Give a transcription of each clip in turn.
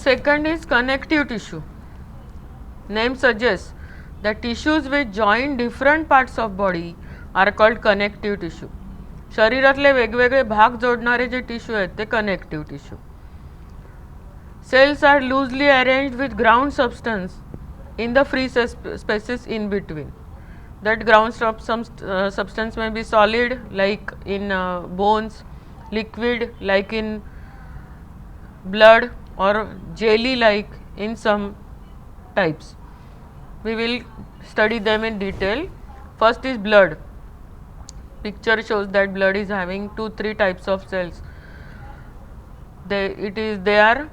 Second is connective tissue. Name suggests that tissues which join different parts of body are called connective tissue. शरीरातले वेगवेगळे भाग जोडणारे जे tissue आहेत ते connective tissue. Cells are loosely arranged with ground substance in the free spaces in between. That ground substance may be solid like in bones, liquid like in blood, or jelly like in some types. We will study them in detail. First is blood. Picture shows that blood is having 2-3 types of cells. They are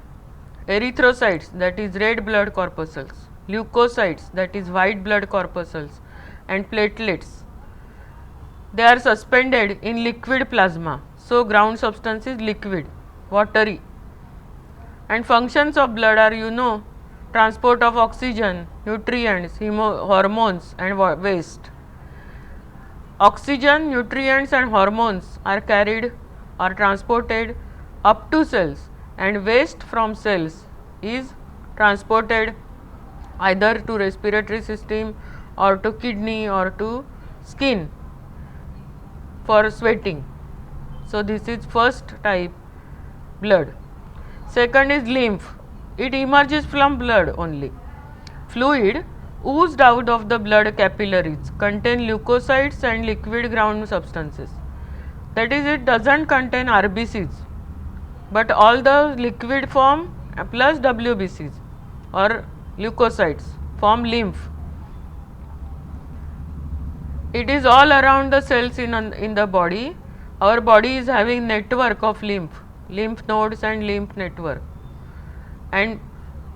erythrocytes, that is red blood corpuscles, leukocytes, that is white blood corpuscles, and platelets. They are suspended in liquid plasma, so ground substance is liquid, watery. And functions of blood are, transport of oxygen, nutrients, hormones and waste. Oxygen, nutrients and hormones are carried or transported up to cells, and waste from cells is transported either to respiratory system or to kidney or to skin for sweating. So this is first type, blood. Second is lymph. It emerges from blood only. Fluid oozed out of the blood capillaries contain leukocytes and liquid ground substances. That is, it doesn't contain RBCs, but all the liquid form plus WBCs or leukocytes form lymph. It is all around the cells in the body. Our body is having network of lymph nodes and lymph network, and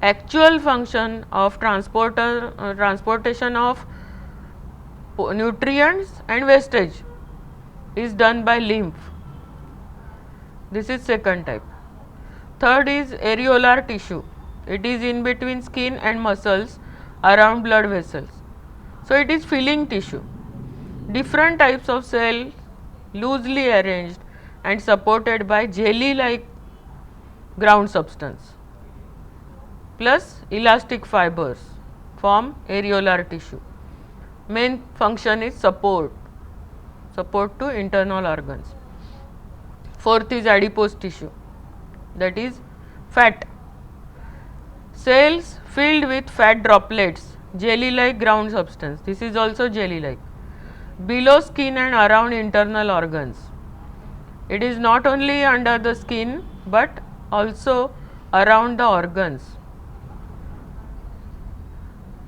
actual function of transportation of nutrients and wastage is done by lymph. This is second type. Third is areolar tissue. It is in between skin and muscles around blood vessels. So it is filling tissue. Different types of cells loosely arranged and supported by jelly like ground substance plus elastic fibers form areolar tissue. Main function is support to internal organs. Fourth is adipose tissue, that is fat. Cells filled with fat droplets, jelly like ground substance. This is also jelly like. Below skin and around internal organs. It is not only under the skin but also around the organs.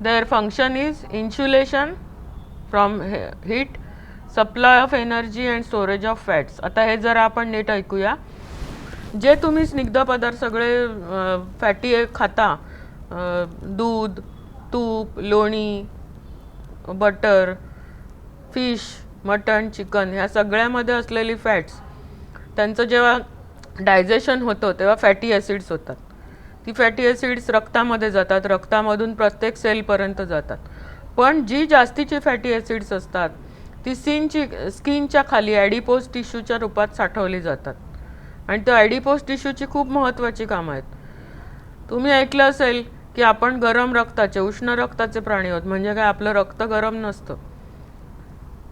Their function is insulation from heat, supply of energy and storage of fats. आता हे जरा आपण नीट ऐकूया. जे तुम्ही स्निग्ध पदार्थ सगळे फॅटी खाता, दूध, तूप, लोणी, बटर, फिश, मटन, चिकन, ह्या सगळ्यामध्ये असलेली फॅट्स, त्यांचं जेव्हा डायजेशन होतं तेव्हा फॅटी ॲसिड्स होतात. ती फॅटी ॲसिड्स रक्तामध्ये जातात, रक्तामधून प्रत्येक सेलपर्यंत जातात. पण जी जास्तीची फॅटी ॲसिड्स असतात ती स्किनच्या खाली ॲडिपोज टिश्यूच्या रूपात साठवली जातात, आणि त्या ॲडिपोज टिश्यूची खूप महत्त्वाची कामं आहेत. तुम्ही ऐकलं असेल की आपण गरम रक्ताचे, उष्ण रक्ताचे प्राणी आहोत. म्हणजे काय, आपलं रक्त गरम नसतं.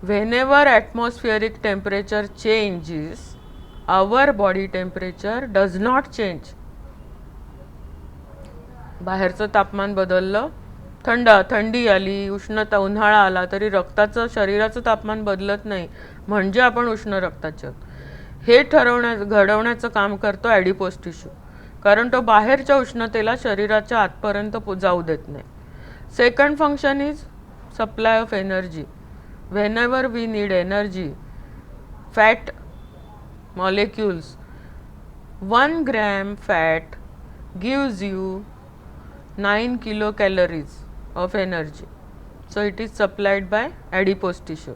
Whenever atmospheric temperature changes, our body temperature does not change. बाहेरचं तापमान बदललं, थंडी आली, उष्णता, उन्हाळा आला तरी रक्ताचं, शरीराचं तापमान बदलत नाही, म्हणजे आपण उष्ण रक्ताचे आहोत. हे घडवण्याचं काम करतो ॲडिपोज टिश्यू, कारण तो बाहेरच्या उष्णतेला शरीराच्या आतपर्यंत जाऊ देत नाही. Second function is supply of energy. Whenever we need energy, fat molecules, 1 gram fat gives you 9 kilocalories of energy. So it is supplied by adipose tissue.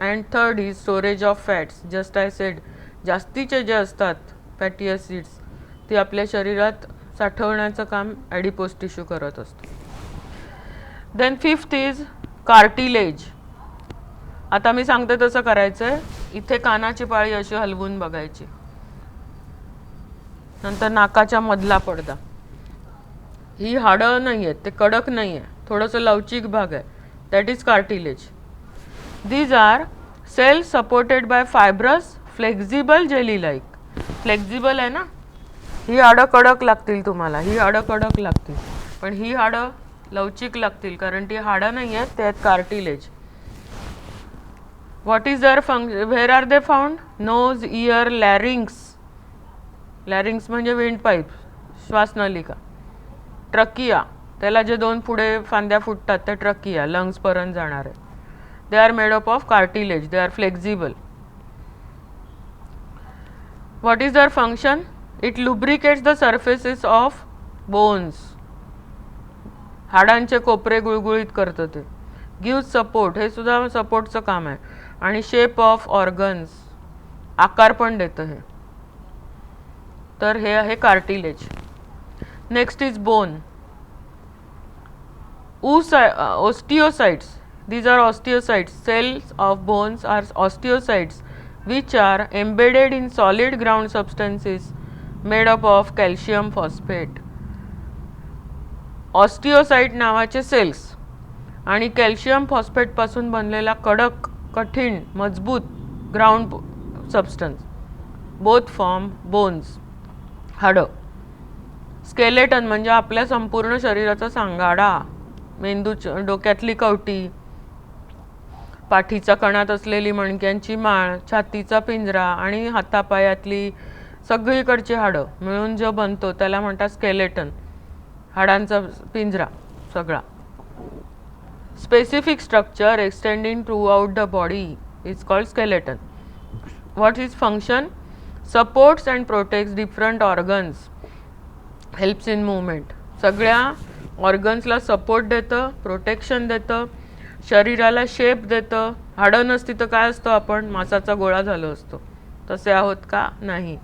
And third is storage of fats. Just I said, जास्तीचे जे असतात fatty acids ते आपल्या शरीरात साठवण्याचं काम ॲडिपोज tissue करत असतो. Then fifth is cartilage. आता मी सांगते तसं करायचं आहे. इथे कानाची पाळी अशी हलवून बघायची, नंतर नाकाच्या मधला पडदा, ही हाडं नाही आहेत, ते कडक नाही आहे, थोडंसं लवचिक भाग आहे, that is cartilage. These are cells supported by fibrous flexible jelly like. Flexible आहे ना, ही हाडं कडक लागतील तुम्हाला, ही हाडं कडक लागतील, पण ही हाडं लवचिक लागतील कारण ती हाडं नाही आहेत, ते आहेत cartilage. What is their function, where are they found? Nose, ear, larynx. Larynx म्हणजे विंड पाईप, श्वासनलिका. ट्रकिया, त्याला जे दोन पुढे फांद्या फुटतात ते ट्रकिया, लंग्सपर्यंत जाणार आहे. They are made up of cartilage, they are flexible. What is their function? It lubricates the surfaces of bones. हाडांचे कोपरे गुळगुळीत करतं ते. गिव्ह सपोर्ट, हे सुद्धा सपोर्टचं काम आहे. आणि शेप ऑफ ऑर्गन्स, आकार पण देतं हे. तर हे आहे cartilage. Next is bone. Osteocytes. These are osteocytes. Cells of bones are osteocytes which are embedded in solid ground substances made up of calcium phosphate. ऑस्टिओसाइट नावाचे सेल्स आणि कॅल्शियम फॉस्फेट पासून बनलेला कडक, कठीण, मजबूत ground substance, both form bones, हाडं. Skeleton म्हणजे आपल्या संपूर्ण शरीराचा सांगाडा, मेंदू, डोक्यातली कवटी, पाठीचा कणात असलेली मणक्यांची माळ, छातीचा पिंजरा आणि हातापायातली सगळीकडची हाडं मिळून जो बनतो त्याला म्हणतात स्केलेटन. हाडांचा पिंजरा सगळा. Specific structure extending throughout the body is called skeleton. What is function? Supports and protects different organs, helps in movement. सगळ्या ऑर्गन्सला सपोर्ट देतं, प्रोटेक्शन देतं, शरीराला शेप देतं. हाडं नसती तर काय असतं आपण? मांसाचा गोळा झालो असतो. तसे आहोत का? नाही.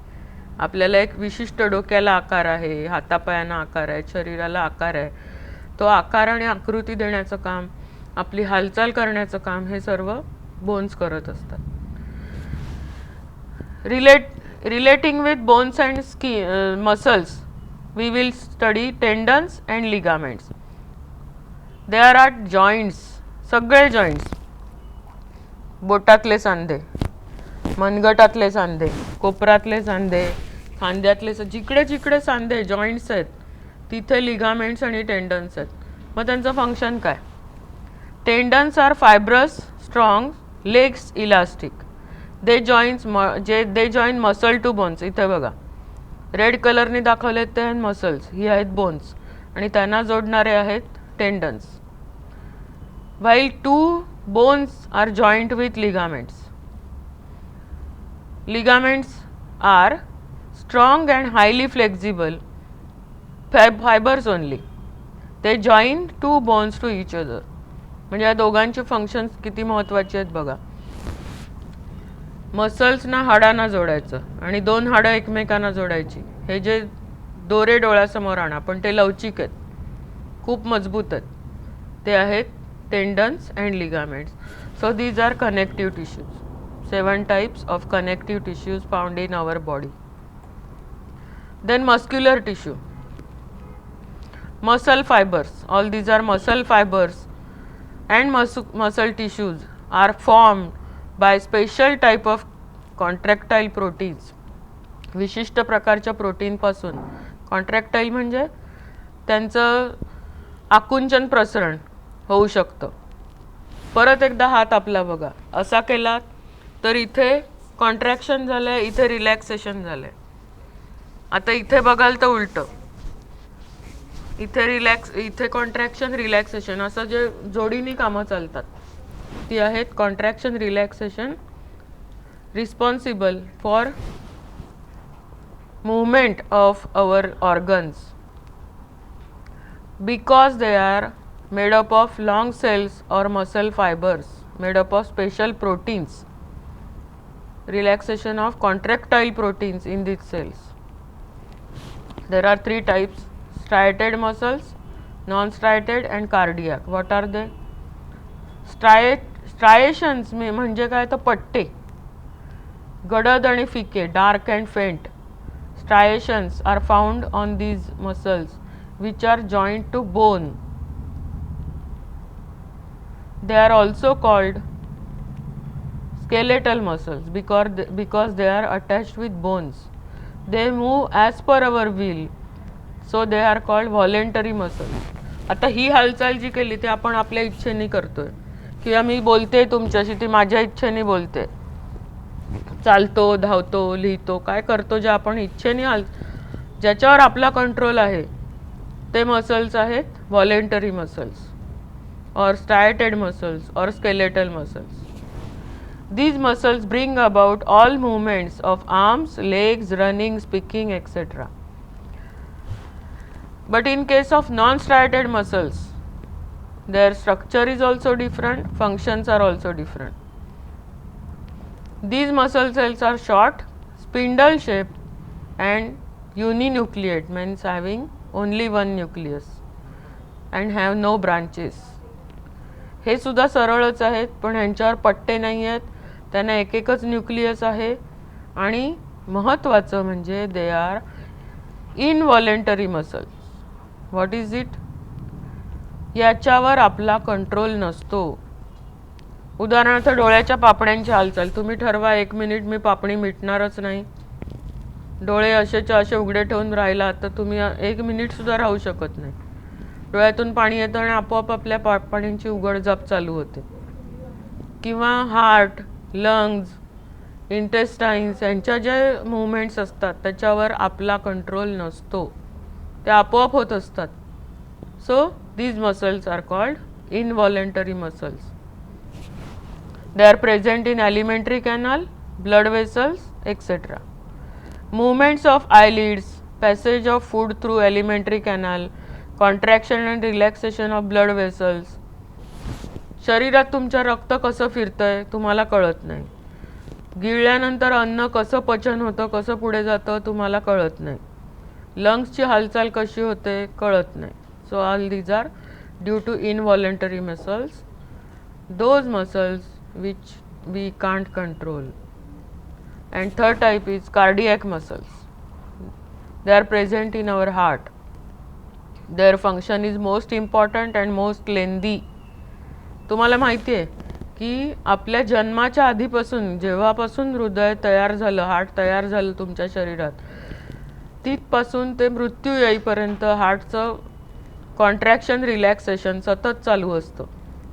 आपल्याला एक विशिष्ट डोक्याला आकार आहे, हातापायांना आकार आहे, शरीराला आकार आहे. तो आकार आणि आकृती देण्याचं काम, आपली हालचाल करण्याचं काम हे सर्व बोन्स करत असतात. Relating with bones and muscles we will study tendons and ligaments. There are joints, सगळे joints. बोटातले सांधे, मनगटातले सांधे, कोपरातले सांधे, खांद्यातले, जिकडे जिकडे सांधे जॉईंट्स आहेत तिथे लिगामेंट्स आणि टेंडन्स आहेत. मग त्यांचं फंक्शन काय? Tendons are fibrous, strong, less elastic. They join muscle to bones. इथे बघा रेड कलरने दाखवले ते आहेत मसल्स, ही आहेत बोन्स आणि त्यांना जोडणारे आहेत tendons. While two bones are joint with ligaments. Ligaments are strong and highly flexible fibres only. ते join two bones to each other. म्हणजे या दोघांचे फंक्शन्स किती महत्त्वाचे आहेत बघा. मसल्सना हाडांना जोडायचं आणि दोन हाडं एकमेकांना जोडायची. हे जे दोरे डोळ्यासमोर आणा, पण ते लवचिक आहेत, खूप मजबूत आहेत, ते आहेत tendons and ligaments. So these are connective tissues. 7 types of connective tissues found in our body. Then muscular tissue. Muscle fibers. All these are muscle fibers and muscle tissues are formed by special type of contractile proteins. विशिष्ट प्रकारच्या protein पासून. कॉन्ट्रॅक्टाईल म्हणजे त्यांचं आकुंचन प्रसरण होऊ शकतं. परत एकदा हात आपला बघा, असा केला तर इथे कॉन्ट्रॅक्शन झालंय, इथे रिलॅक्सेशन झालंय. आता इथे बघाल तर उलट, इथे कॉन्ट्रॅक्शन रिलॅक्सेशन असं जे जोडीने कामं चालतात ती आहेत contraction relaxation, responsible for movement of our organs because they are made up of long cells or muscle fibers made up of special proteins. Relaxation of contractile proteins in these cells. There are 3 types: striated muscles, non-striated and cardiac. What are they? Striations म्हणजे काय तर पट्टे, गडद आणि फिके, dark and faint. Striations are found on these muscles which are joined to bone. They are also called skeletal muscles because they are attached with bones. They move as per our will, so they are called voluntary muscles. आता ही हालचाल जी केली ती आपण आपल्या इच्छेने करतोय, किंवा मी बोलते तुमच्याशी ती माझ्या इच्छेने बोलते, चालतो, धावतो, लिहितो, काय करतो, जे आपण इच्छेने ज्याच्यावर आपला कंट्रोल आहे ते मसल्स आहेत voluntary muscles or striated muscles or skeletal muscles. These muscles bring about all movements of arms, legs, running, speaking, etc. But in case of non-striated muscles, their structure is also different, functions are also different. These muscle cells are short, spindle shaped and uninucleate, means having only one nucleus and have no branches. हे सुद्धा सरळच आहेत, पण ह्यांच्यावर पट्टे नाही आहेत, त्यांना एक एकच न्यूक्लियस आहे. आणि महत्त्वाचं म्हणजे they are involuntary muscles. What is it? याच्यावर आपला कंट्रोल नसतो. उदाहरणार्थ डोळ्याच्या पापण्यांची हालचाल, तुम्ही ठरवा 1 मिनिट मी पापणी मिटणारच नाही, डोळे असेच्या असे उघडे ठेवून राहिला तर तुम्ही 1 मिनिट सुद्धा राहू शकत नाही. डोळ्यातून पाणी येतं आणि आपोआप आपल्या पापण्यांची उघडझाप चालू होते. किंवा हार्ट, लंग्स, इंटेस्टाईन्स यांच्या जे मुवमेंट्स असतात त्याच्यावर आपला कंट्रोल नसतो, ते आपोआप होत असतात. So these muscles are called involuntary muscles. They are present in alimentary canal, blood vessels etcetera. Movements of eyelids, passage of food through alimentary canal, contraction and relaxation of blood vessels. शरीरात तुमच्या रक्त कसं फिरतंय तुम्हाला कळत नाही. गिळल्यानंतर अन्न कसं पचन होतं, कसं पुढे जातं तुम्हाला कळत नाही. लंग्सची हालचाल कशी होते कळत नाही. So all these are due to involuntary muscles, those muscles which we can't control. And third type is cardiac muscles. They are present in our heart. Their function is most important and most lengthy. तुम्हाला माहिती आहे की आपल्या जन्माच्या आधीपासून, जेव्हापासून हृदय तयार झालं, हार्ट तयार झालं तुमच्या शरीरात, तिथपासून ते मृत्यू येईपर्यंत हार्टचं कॉन्ट्रॅक्शन रिलॅक्सेशन सतत चालू असतं.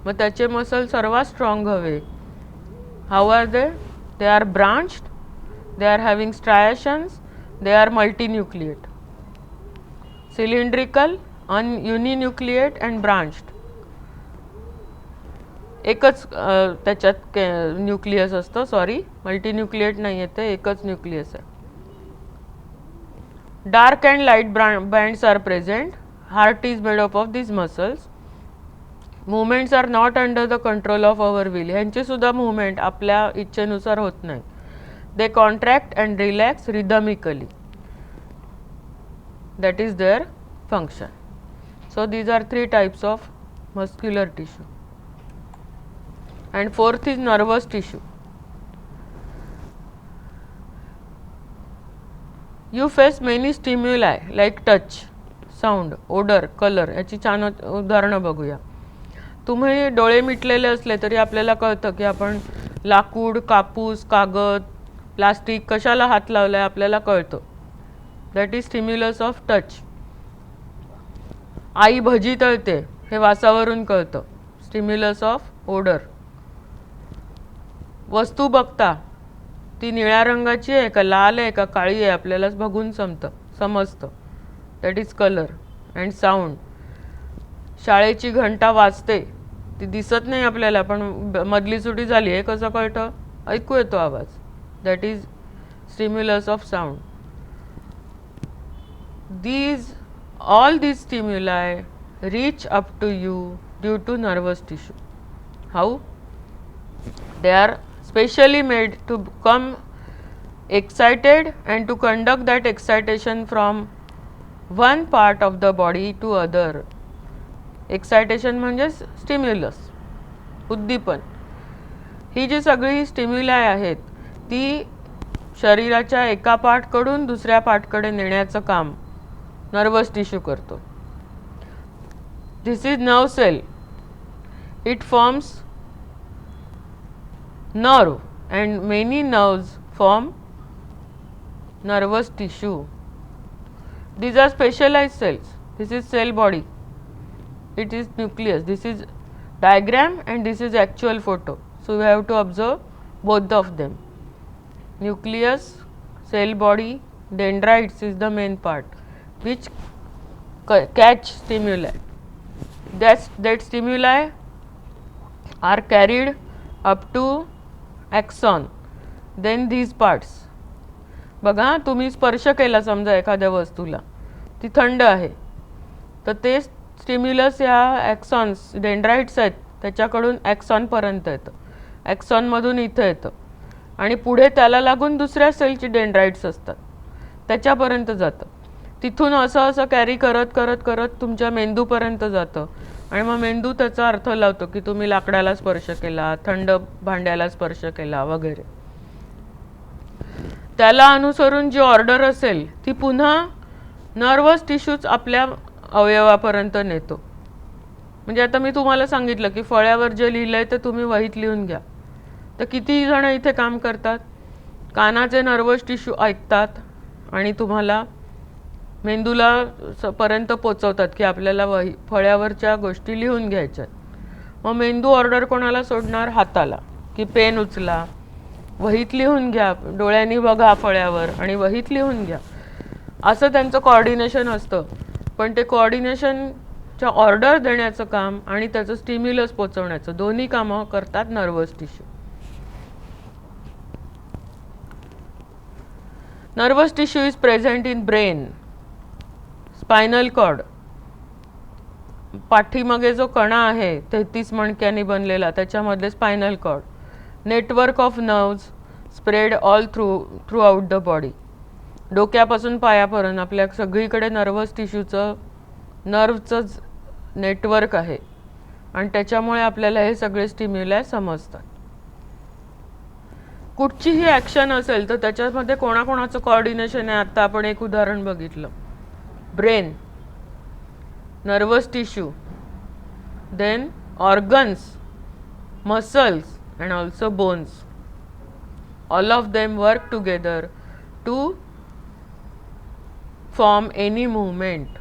मग त्याचे मसल सर्वात स्ट्रॉंग हवे. How are they? They are branched, they are having striations, they are multinucleate, cylindrical, uninucleate and branched. एकच त्याच्यात न्यूक्लियस असतं, सॉरी मल्टीन्यूक्लिएट नाही आहे, ते एकच न्यूक्लियस आहे. Dark and light bands are present. Heart is made up of this muscles. Movements are not under the control of our will. ह्यांची सुद्धा मुवमेंट आपल्या इच्छेनुसार होत नाही. They contract and relax rhythmically. That is their function. So these are 3 types of muscular tissue. And fourth is nervous tissue. You face many stimuli like touch, sound, odor, color. याची छान उदाहरणं बघूया. तुम्ही डोळे मिटलेले असले तरी आपल्याला कळतं की आपण लाकूड, कापूस, कागद, प्लास्टिक कशाला हात लावलाय आपल्याला कळतं. That is stimulus of touch. आई भजी तळते हे वासावरून कळतं, स्टिम्युलस ऑफ ओडर. वस्तू बघता ती निळ्या रंगाची आहे का लाल आहे का काळी आहे आपल्याला बघून समजतं. That is colour. And sound. शाळेची घंटा वाजते, ती दिसत नाही आपल्याला पण मधली सुटी झाली हे कसं कळतं? ऐकू येतो आवाज. That is stimulus of sound. All these stimuli reach up to you due to nervous tissue. How? They are specially made to become excited and to conduct that excitation from one part of the body to other. Excitation म्हणजे stimulus, उद्दीपन. ही जी सगळी स्टिम्युलाई आहेत ती शरीराच्या एका पार्टकडून दुसऱ्या पार्टकडे नेण्याचं काम नर्वस टिश्यू करतो. This is nerve cell. It forms nerve and many nerves form nervous tissue. These are specialized cells. This is cell body. It is nucleus. This is diagram and this is actual photo. So we have to observe both of them. Nucleus, cell body, dendrites is the main part which catch stimuli. That stimuli are carried up to axon. Then these parts. बघा तुम्ही स्पर्श केला समजा एखाद्या वस्तूला ती थंड आहे तर ते स्टिम्युलस या ॲक्सॉन्स डेंड्राइट्स आहेत त्याच्याकडून ॲक्सॉनपर्यंत येतं. ॲक्सॉनमधून इथं येतं आणि पुढे त्याला लागून दुसऱ्या सेलची डेंड्राइट्स असतात त्याच्यापर्यंत जातं. तिथून असं असं कॅरी करत करत करत तुमच्या मेंदूपर्यंत जातं आणि मग मेंदू त्याचा अर्थ लावतो की तुम्ही लाकडाला स्पर्श केला, थंड भांड्याला स्पर्श केला वगैरे. त्याला अनुसरून जी ऑर्डर असेल ती पुन्हा नर्वस टिश्यूज आपल्या अवयवापर्यंत नेतो. म्हणजे आता मी तुम्हाला सांगितलं की फळ्यावर जे लिहिलंय ते तुम्ही वहीत लिहून घ्या. तर किती जण इथे काम करतात, कानाचे नर्वस टिश्यू ऐकतात आणि तुम्हाला मेंदूला पर्यंत पोचवतात की आपल्याला फळ्यावरच्या गोष्टी लिहून घ्यायच्यात. मग मेंदू ऑर्डर कोणाला सोडणार, हाताला, की पेन उचला, वहीत लिहून घ्या, डोळ्यांनी बघा फळ्यावर आणि वहीत लिहून घ्या. असं त्यांचं कोऑर्डिनेशन असतं. पण ते कोऑर्डिनेशनच्या ऑर्डर देण्याचं काम आणि त्याचं स्टिम्युलस पोचवण्याचं दोन्ही कामं करतात nervous tissue. Nervous tissue is present in brain, spinal cord. पाठीमागे जो कणा आहे 33 मणक्यांनी बनलेला त्याच्यामध्ये spinal cord. Network of nerves spread all throughout the body. डोक्यापासून पायापर्यंत आपल्या सगळीकडे नर्वस टिश्यूचं नर्वचंच नेटवर्क आहे आणि त्याच्यामुळे आपल्याला हे सगळे स्टिम्युलाय समजतात. कुठचीही ॲक्शन असेल तर त्याच्यामध्ये कोणाकोणाचं कोऑर्डिनेशन आहे. आता आपण एक उदाहरण बघितलं, brain, nervous tissue, then organs, muscles and also bones. All of them work together to form any movement.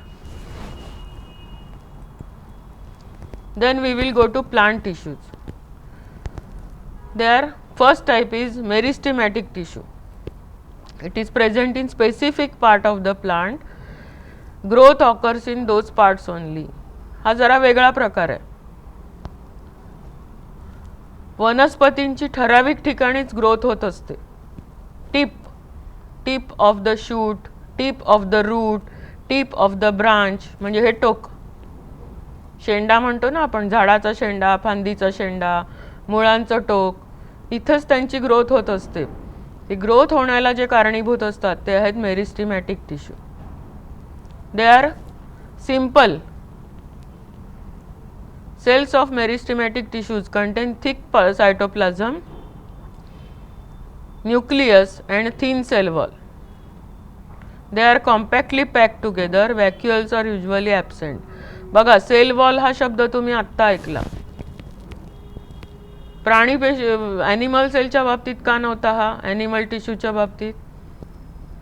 Then we will go to plant tissues. Their first type is meristematic tissue. It is present in specific part of the plant. Growth occurs in those parts only. हा जरा वेगळा प्रकार आहे. वनस्पतींची ठराविक ठिकाणीच growth होत असते. Tip of the shoot, tip of the root, tip of the branch म्हणजे हे टोक. शेंडा म्हणतो ना आपण, झाडाचा शेंडा, फांदीचा शेंडा, मुळांचं टोक, इथंच त्यांची ग्रोथ होत असते. ही ग्रोथ होण्याला जे कारणीभूत असतात ते आहेत meristematic tissue. They are simple. Cells of meristematic tissues contain thick cytoplasm, nucleus and thin cell wall. They are compactly packed together. Vacuoles are usually absent. बघा, सेल वॉल हा शब्द तुम्ही आत्ता ऐकला. प्राणी ॲनिमल सेलच्या बाबतीत का नव्हता हा, ॲनिमल टिश्यूच्या बाबतीत?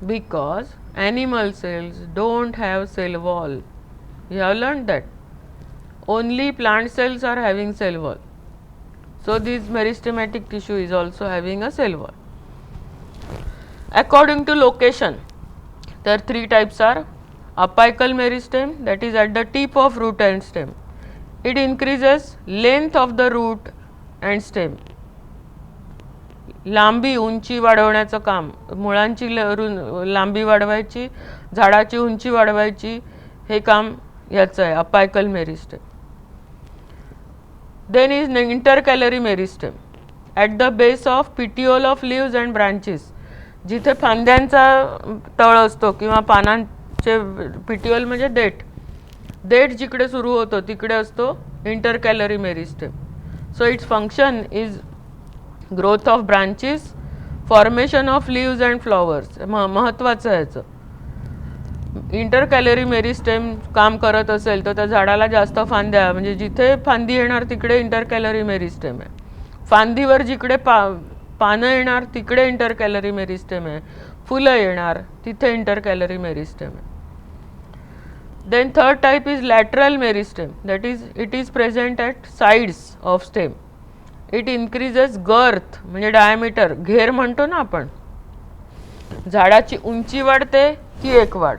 Because animal cells don't have cell wall. You have learn that. Only plant cells are having cell wall. So this meristematic tissue is also having a cell wall. According to location, there are three types are apical meristem, that is at the tip of root and stem. It increases length of the root and stem. लांबी उंची वाढवण्याचं काम, मुळांची लांबी वाढवायची, झाडाची उंची वाढवायची, हे काम याचं आहे apical meristem. Then is intercalary meristem at the base of petiole of leaves and branches. जिथे फांद्यांचा तळ असतो किंवा पानांचे पिटिओल म्हणजे देठ जिकडे सुरू होतो तिकडे असतो intercalary meristem. So its function is growth of branches, formation of leaves and flowers. महत्त्वाचं आहे याचं. इंटरकॅलरी मेरिस्टेम काम करत असेल तर त्या झाडाला जास्त फांद्या, म्हणजे जिथे फांदी येणार तिकडे इंटरकॅलरी मेरिस्टेम आहे. फांदीवर जिकडे पानं येणार तिकडे इंटरकॅलरी मेरिस्टेम आहे. फुलं येणार तिथे इंटरकॅलरी मेरिस्टेम आहे. Then third type is lateral meristem. That is it is present at sides of stem. It increases girth म्हणजे डायमीटर, घेर म्हणतो ना आपण. झाडाची उंची वाढते ती एक वाढ,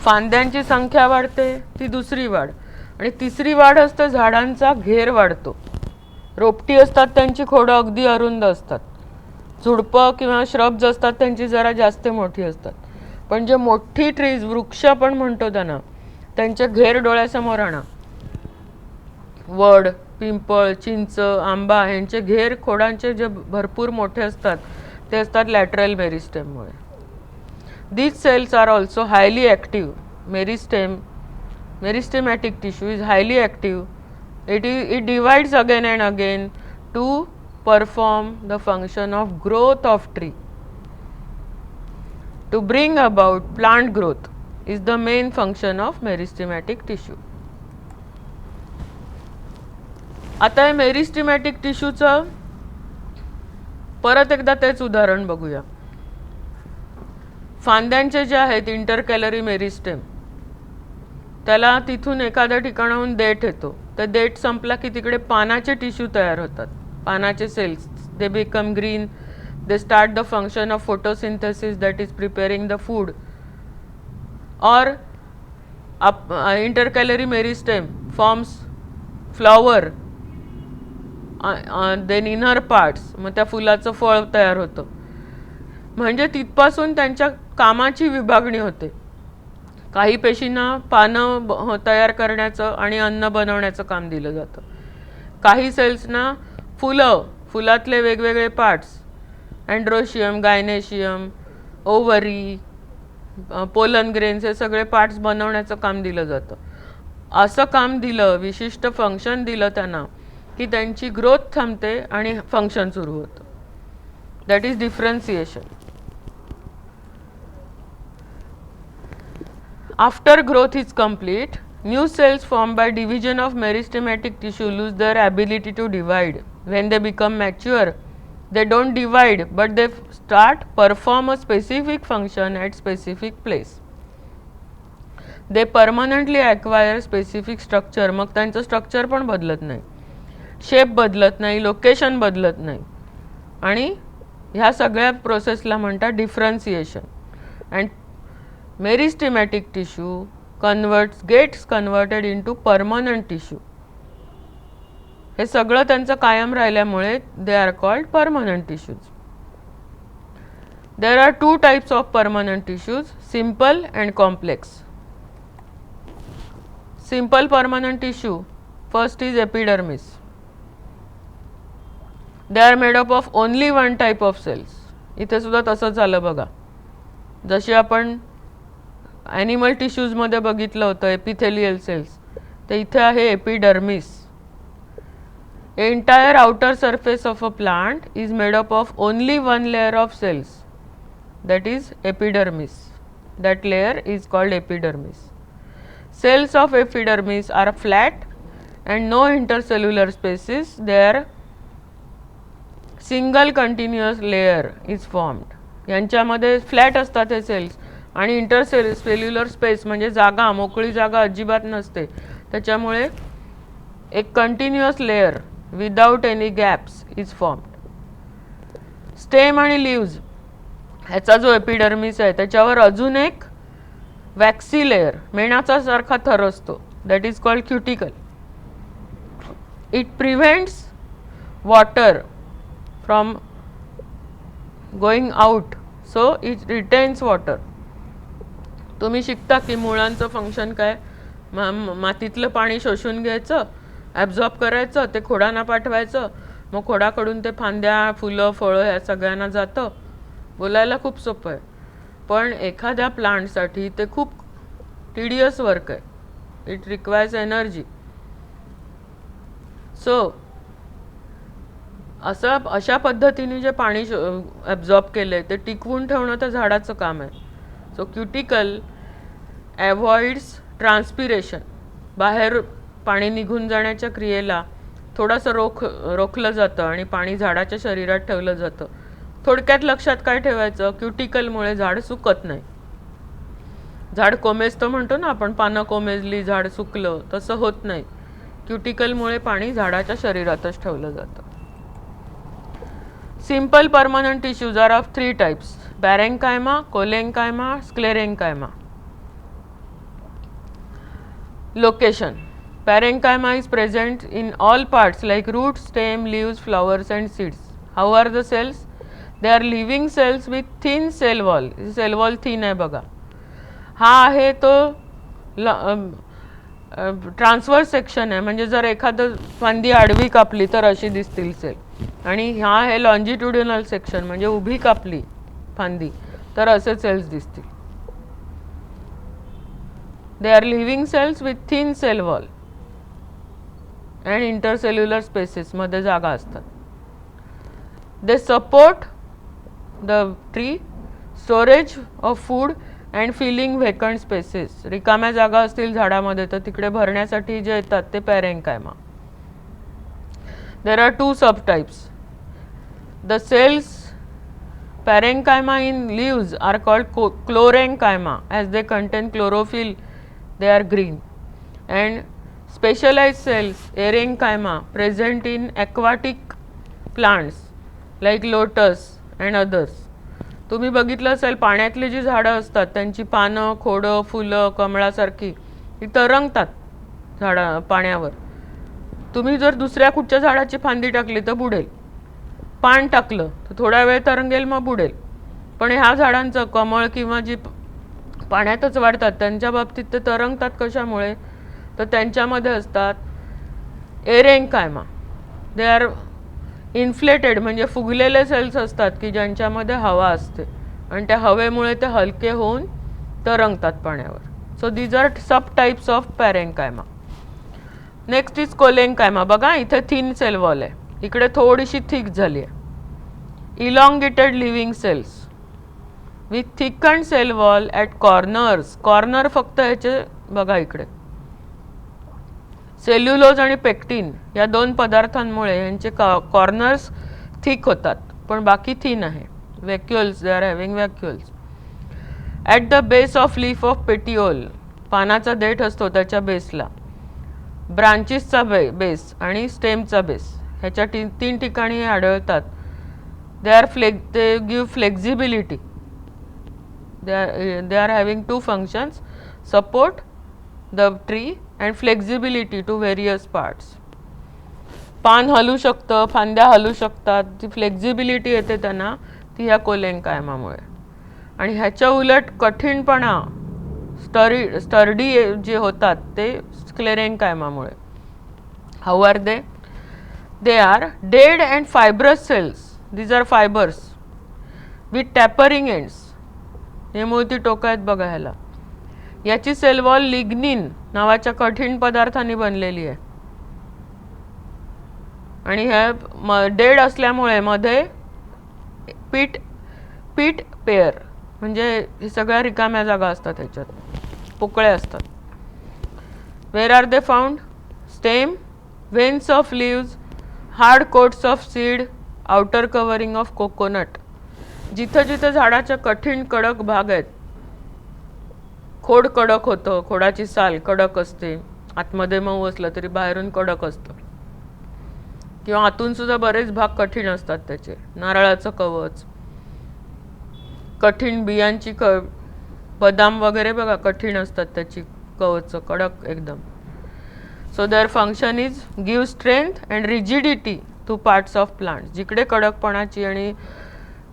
फांद्यांची संख्या वाढते ती दुसरी वाढ, आणि तिसरी वाढ असते झाडांचा घेर वाढतो. रोपटी असतात त्यांची खोडं अगदी अरुंद असतात. झुडपं किंवा श्रब्स असतात त्यांची जरा जास्त मोठी असतात. पण जे मोठी ट्रीज, वृक्ष आपण म्हणतो त्यांचे घेर डोळ्यासमोर आणा. वड, पिंपळ, चिंच, आंबा यांचे घेर खोडांचे जे भरपूर मोठे असतात ते असतात lateral मेरिस्टेममुळे. These cells are also highly active. Meristematic tissue is highly active. It divides again and again to perform the function of growth of tree. To bring about plant growth is the main function of meristematic tissue. आता हे मेरिस्टेमॅटिक टिश्यूचं परत एकदा तेच उदाहरण बघूया. फांद्यांचे जे आहेत इंटरकॅलरी meristem, त्याला तिथून एखाद्या ठिकाणाहून देठ येतो. तर देठ संपला की तिकडे पानाचे टिश्यू तयार होतात, पानाचे cells. They become green. They start the function of photosynthesis, that is preparing the food. और intercalary meristem forms flower, then inner parts, मग त्या फुलाचं फळ तयार होतं. म्हणजे तिथपासून त्यांच्या कामाची विभागणी होते. काही पेशींना पानं तयार करण्याचं आणि अन्न बनवण्याचं काम दिलं जातं. काही सेल्सना फुलातले वेगवेगळे parts, androecium, gynoecium, ovary, pollen grains, हे सगळे पार्ट्स बनवण्याचं काम दिलं जातं. असं काम दिलं, विशिष्ट फंक्शन दिलं त्यांना, की त्यांची ग्रोथ थांबते आणि फंक्शन सुरू होतं. That is differentiation. After growth is complete, new cells formed by division of meristematic tissue lose their ability to divide. When they become mature, they don't divide, but they start perform a specific function at specific place. They permanently acquire specific structure. मग त्यांचं structure पण बदलत नाही, shape बदलत नाही, location बदलत नाही, आणि ह्या सगळ्या प्रोसेसला म्हणतात differentiation. And meristematic tissue gets converted into permanent tissue. हे सगळं त्यांचं कायम राहिल्यामुळे they are called permanent tissues. There are two types of permanent tissues, simple and complex. Simple permanent tissue, first is epidermis. They are made up of only one type of cells. इथे सुद्धा तसंच झालं बघा. जशी आपण animal टिश्यूजमध्ये बघितलं होतं epithelial cells, तर इथे आहे epidermis. Entire outer surface of a plant is made up of only one layer of cells, that is epidermis. That layer is called epidermis. Cells of epidermis are flat and no intercellular spaces. Their single continuous layer is formed. यांच्यामध्ये flat असतात हे cells आणि intercellular space म्हणजे जागा, मोकळी जागा अजिबात नसते. त्याच्यामुळे एक continuous layer without any gaps is formed. Stem आणि लीव्ज ह्याचा जो एपिडर्मिस आहे त्याच्यावर अजून एक वॅक्सी लेयर, मेणाचा सारखा थर असतो, that is called cuticle. It prevents water from going out, so it retains water. तुम्ही शिकता की मुळांचं फंक्शन काय, मातीतलं पाणी शोषून घ्यायचं, ॲब्झॉर्ब करायचं, ते खोडांना पाठवायचं, मग खोडाकडून ते फांद्या, फुलं, फळं ह्या सगळ्यांना जातं. बोलायला खूप सोपं आहे, पण एखाद्या प्लांटसाठी ते खूप टिडियस वर्क आहे. It requires energy. सो अशा पद्धतीने जे पाणी ॲब्झॉर्ब केलं आहे ते टिकवून ठेवणं तर झाडाचं काम आहे. सो क्युटिकल ॲव्हॉइड्स ट्रान्सपिरेशन, बाहेर पाणी निघून जाण्याच्या क्रियेला थोडंसं रोखलं जातं आणि पाणी झाडाच्या शरीरात ठेवलं जातं. थोडक्यात लक्षात काय ठेवायचं, क्युटिकलमुळे झाड सुकत नाही. झाड कोमेजतं म्हणतो ना आपण, पानं कोमेजली झाड सुकलं, तसं होत नाही. क्युटिकलमुळे पाणी झाडाच्या शरीरातच ठेवलं जातं. Simple permanent tissues are of 3 types: parenchyma, collenchyma, sclerenchyma. Location: parenchyma is present in all parts like roots, stem, leaves, flowers and seeds. How are the cells? They are living cells with thin cell wall. Cell wall thin आहे बघा. हा आहे तो transverse section आहे, म्हणजे जर एखादं फांदी आडवी कापली तर अशी दिसतील सेल, आणि हा आहे लॉन्जिट्युडिनल सेक्शन, म्हणजे उभी कापली फांदी तर असे सेल्स दिसतील. They are living cells with thin cell wall and intercellular spaces मध्ये जागा असतात. They support the tree, storage of food and filling vacant spaces. रिकाम्या जागा असतील झाडामध्ये तर तिकडे भरण्यासाठी जे येतात ते पॅरेन्कायमा. There are 2 subtypes. The cells parenchyma in leaves are called chlorenchyma as they contain chlorophyll. They are green. And specialized cells, erenchyma, present in aquatic plants like lotus and others. तुम्ही बघितलं असेल पाण्यातली जी झाडं असतात त्यांची पानं, खोडं, फुलं कमळासारखी ही तरंगतात पाण्यावर. तुम्ही जर दुसऱ्या कुठच्या झाडाची फांदी टाकली तर बुडेल, पान टाकलं तर थोडा वेळ तरंगेल मग बुडेल. पण ह्या झाडांचं कमळ किंवा जी पाण्यातच वाढतात त्यांच्या बाबतीत ते तरंगतात. कशामुळे? तर त्यांच्यामध्ये असतात एरेन्कायमा. दे आर इन्फ्लेटेड, म्हणजे फुगलेले सेल्स असतात की ज्यांच्यामध्ये हवा असते आणि त्या हवेमुळे ते हलके होऊन तरंगतात पाण्यावर. So these are sub types of parenchyma. Next is collenchyma. बघा इथे थिन सेल वॉल आहे, इकडे थोडीशी थिक झाली आहे. Elongated living cells with thickened cell wall at corners. Corner फक्त ह्याचे बघा इकडे. सेल्युलोज आणि पेक्टिन या 2 पदार्थांमुळे यांचे कॉर्नर्स थिक होतात, पण बाकी थिन आहे. व्हॅक्युअल्स, they are having व्हॅक्युअल्स. At the base of leaf of petiole, पानाचा देठ असतो त्याच्या बेसला. ब्रांचेसचा बेस आणि स्टेमचा बेस, ह्याच्या 3 ठिकाणी हे आढळतात. they give flexibility. They are having 2 functions: support the tree and flexibility to various parts. पान हलू शकतं, फांद्या हलू शकतात, ती फ्लेक्झिबिलिटी येते त्यांना, ती ह्या कोलेन्कायमामुळे. आणि ह्याच्या उलट कठीणपणा, स्टर्डी जे होतात ते स्क्लेरेन्कायमामुळे. How are they? They are dead and fibrous cells. These are fibers with tapering ends. हे मोठी टोकं आहेत बघा ह्याला. याची सेल वॉल लिग्निन नावाच्या कठीण पदार्थांनी बनलेली आहे आणि ह्या डेड असल्यामुळे मध्ये पीट पेअर, म्हणजे हे सगळ्या रिकाम्या जागा असतात, ह्याच्यात पोकळे असतात. Where are they found? Stem, veins of leaves, hard quotes of seed, outer covering of coconut. जिथं जिथं झाडाच्या कठीण कडक भाग आहेत, खोड कडक होतं, खोडाची साल कडक असते, आतमध्ये मऊ असलं तरी बाहेरून कडक असतं, किंवा आतून सुद्धा बरेच भाग कठीण असतात त्याचे. नारळाचं कवच, कठीण बियांची बदाम वगैरे बघा कठीण असतात त्याची कवच, कडक एकदम. So their function is give strength and rigidity to parts of plants. जिकडे कडकपणाची आणि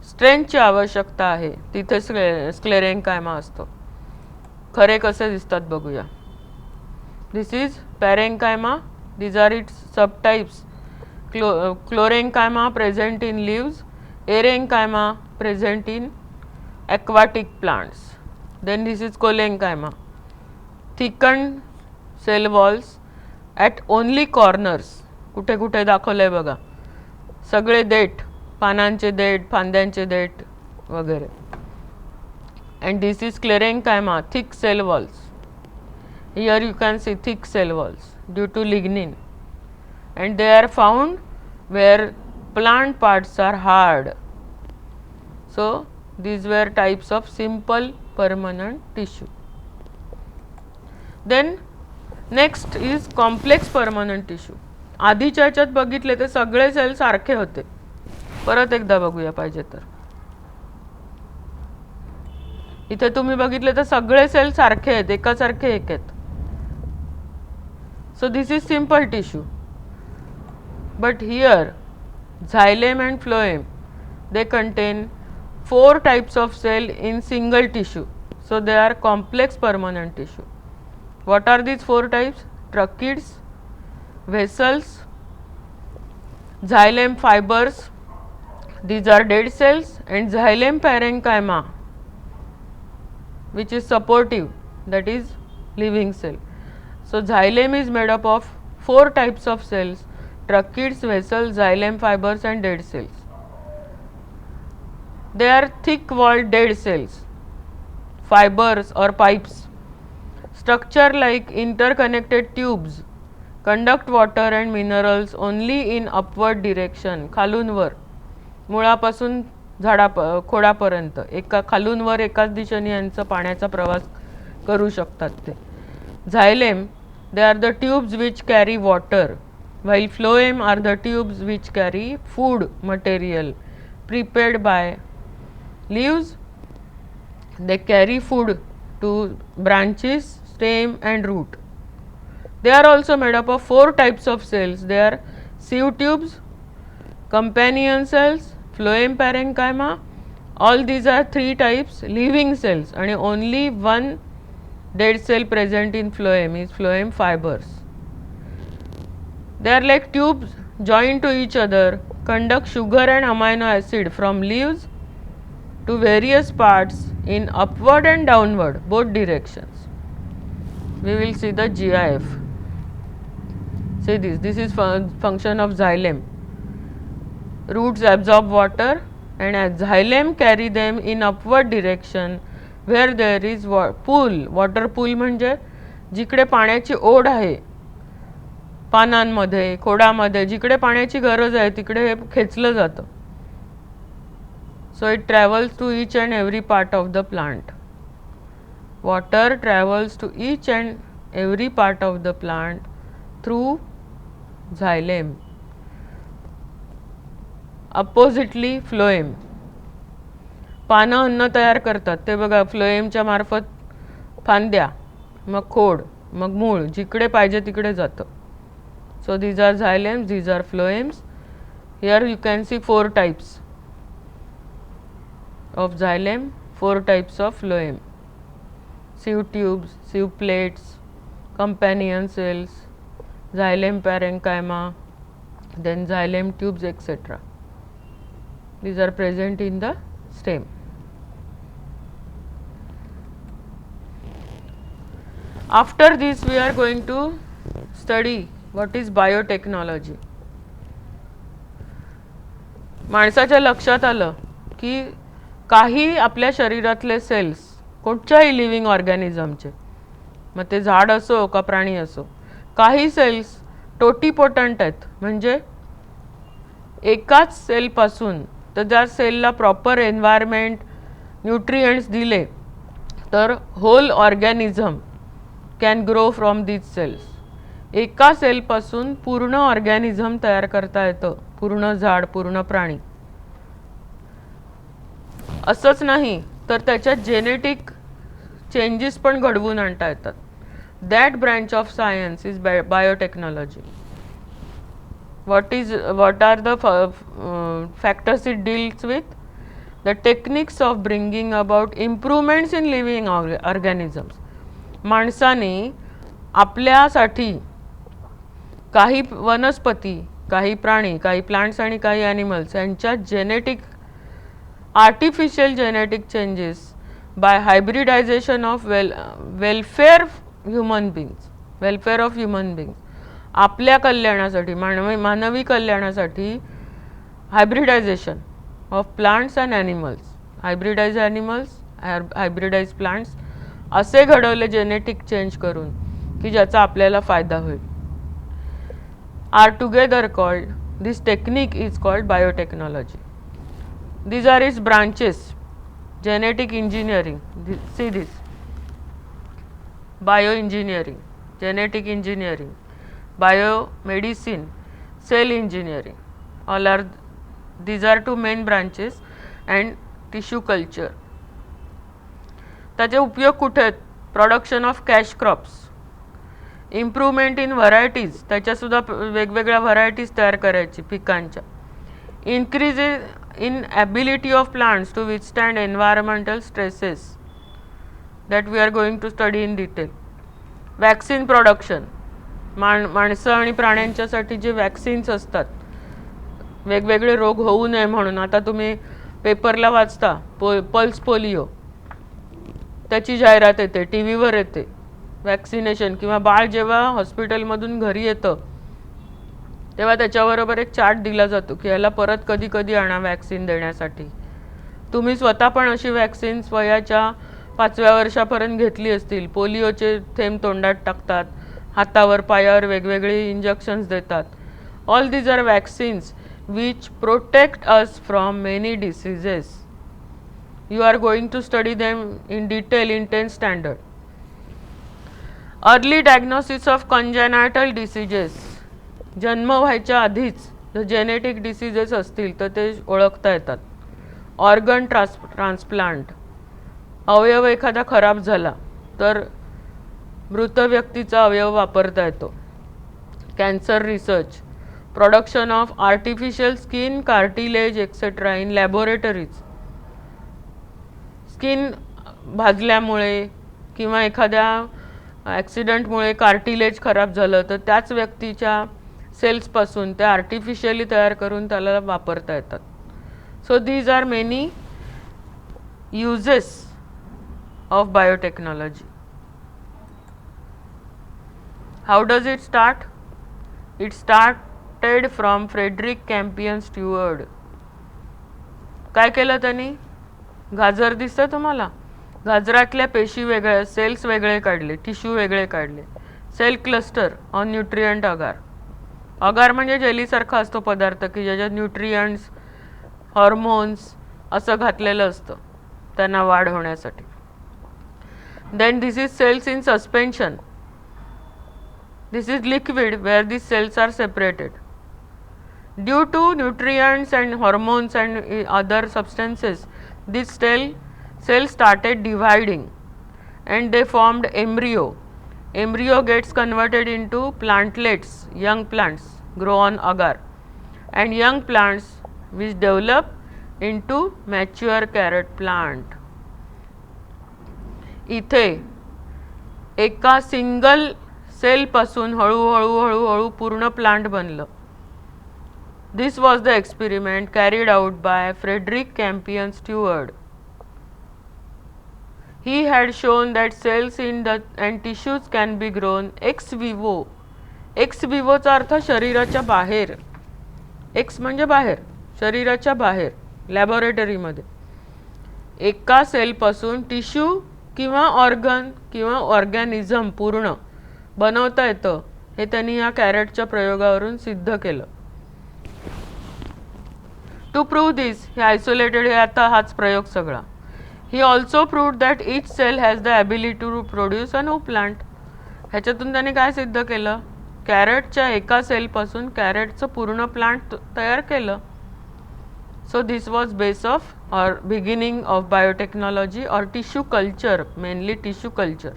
स्ट्रेंथची आवश्यकता आहे तिथे स्क्लेरेन्कायमा असतो. खरे कसे दिसतात बघूया. दिस is पॅरेन्कायमा. These are its subtypes. Chlorenchyma present in leaves, erenchyma present in aquatic plants. Then this is colenchyma. Thickened cell walls at only corners. कुठे कुठे दाखवलंय बघा, सगळे देठ, पानांचे देठ, फांद्यांचे देठ वगैरे. And this is sclerenchyma, thick cell walls. Here you can see thick cell walls due to lignin, and they are found where plant parts are hard. So these were types of simple permanent tissue. Then next is complex permanent tissue. आधीच्या ह्याच्यात बघितले ते सगळे sale सारखे होते. परत एकदा बघूया पाहिजे तर. इथे तुम्ही बघितले तर सगळे सेल सारखे आहेत, एकासारखे एक आहेत. So this is simple tissue. But here xylem and phloem, they contain 4 types of cell in single tissue. So they are complex permanent tissue. What are these 4 types? Tracheids, vessels, xylem fibers, these are dead cells, and xylem parenchyma, which is supportive, that is living cell. So xylem is made up of 4 types of cells: tracheids, vessels, xylem fibers, and dead cells. They are thick walled dead cells, fibers or pipes. Structure like interconnected tubes conduct water and minerals only in upward direction. खालून वर, मुळापासून खोडापर्यंत एका खालून वर एकाच दिशेने यांचा पाण्याचा प्रवास करू शकतात ते. Xylem, they are the tubes which carry water, while phloem are the tubes which carry food material prepared by leaves. They carry food to branches, stem and root. They are also made up of 4 types of cells. They are sieve tubes, companion cells, phloem parenchyma. All these are 3 types living cells, and only one dead cell present in phloem is phloem fibers. They are like tubes joined to each other, conduct sugar and amino acid from leaves to various parts in upward and downward both directions. We will see the GIF. See this is function of xylem. Roots absorb water and as xylem carry them in upward direction where there is pool. Water pool म्हणजे जिकडे पाण्याची ओढ आहे, पानांमध्ये, खोडामध्ये जिकडे पाण्याची गरज आहे तिकडे हे खेचलं जातं. So it travels to each and every part of the plant. Water travels to each and every part of the plant through xylem. Oppositely phloem. पानं अन्न तयार करतात ते बघा, फ्लोएमच्या मार्फत फांद्या, मग खोड, मग मूळ, जिकडे पाहिजे तिकडे जातं. So these are xylems, these are phloems. Here you can see 4 types of xylem, 4 types of phloem: sieve tubes, sieve plates, companion cells, xylem parenchyma, then xylem tubes, etc. These are present in the stem. After this we are going to study what is biotechnology. माणसाच्या लक्षात आलं की काही आपल्या शरीरातले cells कुठच्याही living ऑर्गॅनिझमचे, मग ते झाड असो का प्राणी असो, काही सेल्स टोटिपोटंट आहेत. म्हणजे एकाच सेलपासून तर ज्या सेलला प्रॉपर एन्व्हायरमेंट, न्यूट्रिएंट्स दिले तर whole organism can grow from these cells. एका सेलपासून पूर्ण ऑर्गॅनिझम तयार करता येतं, पूर्ण झाड, पूर्ण प्राणी. असंच नाही तर त्याच्यात जेनेटिक चेंजेस पण घडवून आणता येतात. That branch of science is biotechnology. what are the factors it deals with? The techniques of bringing about improvements in living organisms. माणसाने आपल्यासाठी काही वनस्पती, काही प्राणी, काही प्लांट्स आणि काही ॲनिमल्स यांच्या genetic artificial genetic changes by hybridization of welfare human beings, आपल्या कल्याणासाठी, मानवी कल्याणासाठी hybridization of plants and animals, hybridize plants असे घडवले जेनेटिक चेंज करून की ज्याचा आपल्याला फायदा होईल. Are together called, this technique is called biotechnology. These are its branches: genetic engineering, see this, bioengineering, genetic engineering, biomedicine, cell engineering. All are, these are two main branches, and tissue culture. त्याचे उपयोग कुठे आहेत? Production of cash crops, improvement in varieties, त्याच्यासुद्धा वेगवेगळ्या varieties तयार करायची पिकांच्या. Increase in ability of plants to withstand environmental stresses that we are going to study in detail. Vaccine production, माणसं आणि प्राण्यांच्यासाठी जे वॅक्सिन्स असतात वेगवेगळे रोग होऊ नये म्हणून. आता तुम्ही पेपरला वाचता पल्स पोलिओ, त्याची जाहिरात येते, टी व्हीवर येते. वॅक्सिनेशन, किंवा बाळ जेव्हा हॉस्पिटलमधून घरी येतं तेव्हा त्याच्याबरोबर एक चार्ट दिला जातो की याला परत कधी कधी आणा वॅक्सिन देण्यासाठी. तुम्ही स्वतः पण अशी वॅक्सिन्स वयाच्या 5व्या वर्षापर्यंत घेतली असतील. पोलिओचे थेंब तोंडात टाकतात, हातावर पायावर वेगवेगळे इंजेक्शन्स देतात. All these are vaccines which protect us from many diseases. You are going to study them in detail in 10th standard. Early diagnosis of congenital diseases, जन्म व्हायच्या आधीच जर जेनेटिक डिसीजेस असतील तर ते ओळखता येतात. ऑर्गन ट्रान्सप्लांट, अवयव एखादा खराब झाला तर मृत व्यक्तीचा अवयव वापरता येतो. Cancer research, production of artificial skin, cartilage etcetera in laboratories. Skin भाजल्यामुळे किंवा एखाद्या ॲक्सिडेंटमुळे कार्टिलेज खराब झालं तर त्याच व्यक्तीच्या सेल्सपासून ते आर्टिफिशियली तयार करून त्याला वापरता येतात. So these are many uses of biotechnology. How does it start? It started from Frederick Campion Steward. काय केलं त्यांनी? गाजर दिसतं तुम्हाला? गाजरातल्या पेशी वेगळ्या, सेल्स वेगळे काढले, टिश्यू वेगळे काढले. सेल क्लस्टर ऑन न्यूट्रियंट अगार. अगार म्हणजे जेलीसारखा असतो पदार्थ की ज्याच्यात न्यूट्रियंट्स, हॉर्मोन्स असं घातलेलं असतं त्यांना वाढ होण्यासाठी. Then this is cells in suspension. This is liquid where this cells are separated. Due to nutrients and hormones and other substances this cell started dividing and they formed embryo. Embryo gets converted into plantlets. Young plants grow on agar, and young plants which develop into mature carrot plant. इथे एका single sale पासून हळूहळू पूर्ण plant बनलं. This was the experiment carried out by Frederick Campion Stewart. He had shown that cells in the and tissues can be grown ex vivo. Ex vivo चा अर्थ शरीराच्या बाहेर. एक्स म्हणजे बाहेर, शरीराच्या बाहेर, लॅबोरेटरीमध्ये. एका सेलपासून टिश्यू किंवा ऑर्गन किंवा ऑर्गॅनिझम पूर्ण बनवता येतं हे त्यांनी या कॅरेटच्या प्रयोगावरून सिद्ध केलं. टू प्रूव्ह दिस, हे आयसोलेटेड, हे आता हाच प्रयोग सगळा. He also proved that each cell has the ability to produce a new plant. ह्याच्यातून त्याने काय सिद्ध केलं? कॅरेटच्या एका सेलपासून कॅरेटचं पूर्ण प्लांट तयार केलं. So this was base of और बिगिनिंग ऑफ बायोटेक्नॉलॉजी और tissue culture, mainly tissue culture.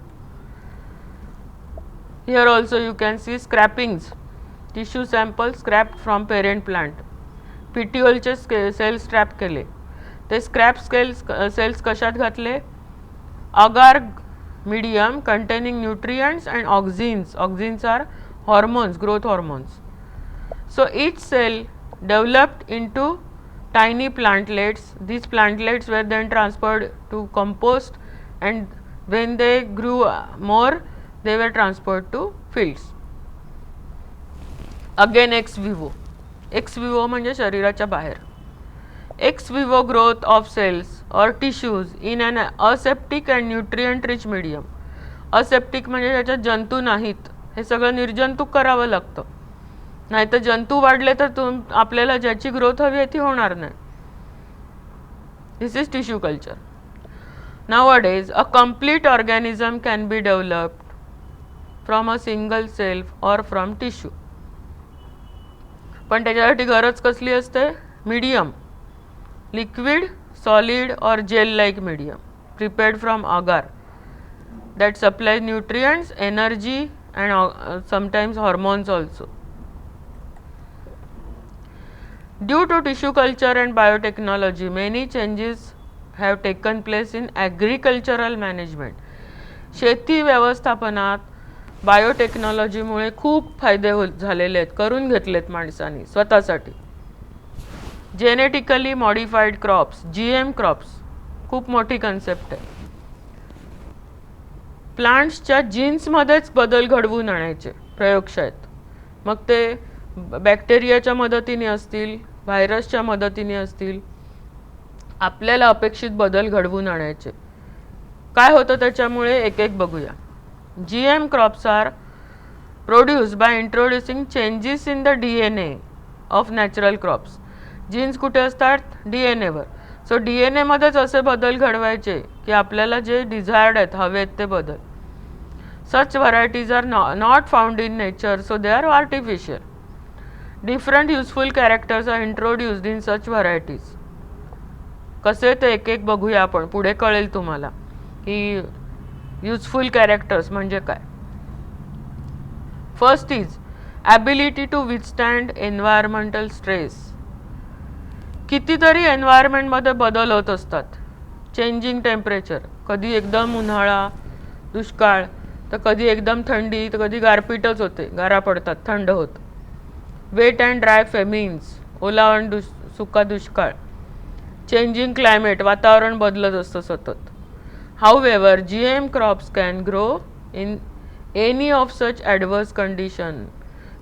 Here also you can see scrapings, tissue sample scrap from parent plant. पिटिओलचे सेल स्क्रॅप केले. ते स्क्रॅप सेल्स कशात घातले? अगार medium containing nutrients and auxins. Auxins are hormones, growth hormones. So each cell developed into tiny plantlets. These plantlets were then transferred to compost, and when they grew more, they were transferred to fields. Again ex vivo. Ex vivo म्हणजे शरीराच्या बाहेर. Ex vivo growth of cells or tissues in an aseptic and nutrient rich medium. Aseptic म्हणजे त्याच्यात जंतू नाहीत, हे सगळं निर्जंतुक करावं लागतं, नाही तर जंतू वाढले तर आपल्याला ज्याची ग्रोथ हवी आहे ती होणार नाही. This is tissue culture. Nowadays, a complete organism can be developed from a single cell or from tissue. पण त्याच्यासाठी गरज कसली असते? मीडियम, लिक्विड, सॉलिड और gel like medium prepared from agar that supplies nutrients, energy and sometimes hormones also. Due to tissue culture and biotechnology, many changes have taken place in agricultural management. शेती व्यवस्थापनात बायोटेक्नॉलॉजीमुळे खूप फायदे झालेले आहेत, करून घेतलेत माणसांनी स्वतःसाठी. Genetically modified crops, GM crops खूप मोठी कन्सेप्ट आहे. प्लांट्सच्या जीन्समध्येच बदल घडवून आणायचे प्रयोगशाळेत, मग ते बॅक्टेरियाच्या मदतीने असतील, व्हायरसच्या मदतीने असतील, आपल्याला अपेक्षित बदल घडवून आणायचे. काय होतं त्याच्यामुळे एक एक बघूया. GM crops are produced by introducing changes in the DNA of natural crops. Genes कुठे असतात? DNA वर. सो DNA मध्येच असे बदल घडवायचे की आपल्याला जे डिझायर्ड आहेत, हवेत ते बदल. Such varieties are not found in nature, so they are artificial. Different useful characters are introduced in such varieties. कसे ते एक एक बघूया आपण, पुढे कळेल तुम्हाला की युजफुल कॅरेक्टर्स म्हणजे काय. First is ability to withstand environmental stress. कितीतरी एन्व्हायरमेंटमध्ये बदल होत असतात. चेंजिंग टेम्परेचर, कधी एकदम उन्हाळा, दुष्काळ, तर कधी एकदम थंडी, तर कधी गारपीटच होते, गारा पडतात, थंड होत. वेट अँड ड्राय फेमिन्स, ओला आणि सुका दुष्काळ. चेंजिंग क्लायमेट, वातावरण बदलत असतं सतत. However, GM crops can grow in any of such adverse condition.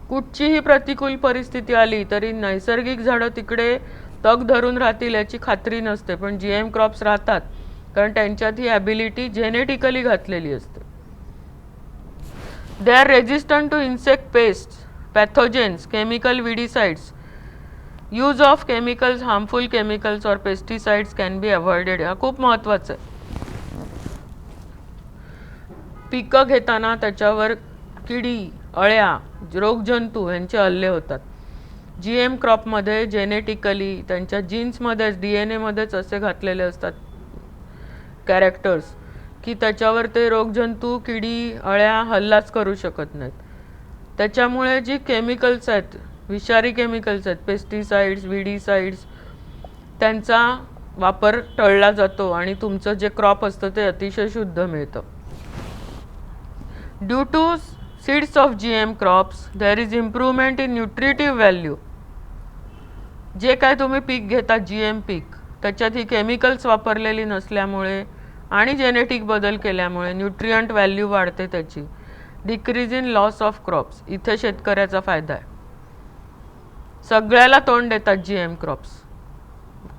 कुठचीही प्रतिकूल परिस्थिती आली तरी नैसर्गिक झाडं तिकडे तग धरून राहतील याची खात्री नसते, पण GM क्रॉप्स राहतात कारण त्यांच्यात ही ॲबिलिटी जेनेटिकली घातलेली असते. They are resistant to insect pest, pathogens, chemical weedicides. Use of chemicals, harmful chemicals और पेस्टिसाइड्स कॅन बी अवॉइडेड. हा खूप महत्त्वाचं आहे. पिकं घेताना त्याच्यावर किडी, अळ्या, रोगजंतू यांचे हल्ले होतात. GM क्रॉपमध्ये जेनेटिकली त्यांच्या जीन्समध्येच, DNA मध्येच असे घातलेले असतात कॅरेक्टर्स की त्याच्यावर ते रोगजंतू, किडी, अळ्या हल्लाच करू शकत नाहीत. त्याच्यामुळे जी केमिकल्स आहेत, विषारी केमिकल्स आहेत, पेस्टिसाइड्स, विडीसाइड्स, त्यांचा वापर टळला जातो आणि तुमचं जे क्रॉप असतं ते अतिशय शुद्ध मिळतं. Due to seeds of GM crops, there is improvement in nutritive value. जे काय तुम्ही पीक घेता GM पीक, त्याच्यात ही केमिकल्स वापरलेली नसल्यामुळे आणि जेनेटिक बदल केल्यामुळे न्यूट्रियंट व्हॅल्यू वाढते त्याची. Decrease in loss of crops, इथे शेतकऱ्याचा फायदा आहे. सगळ्याला तोंड देतात GM crops.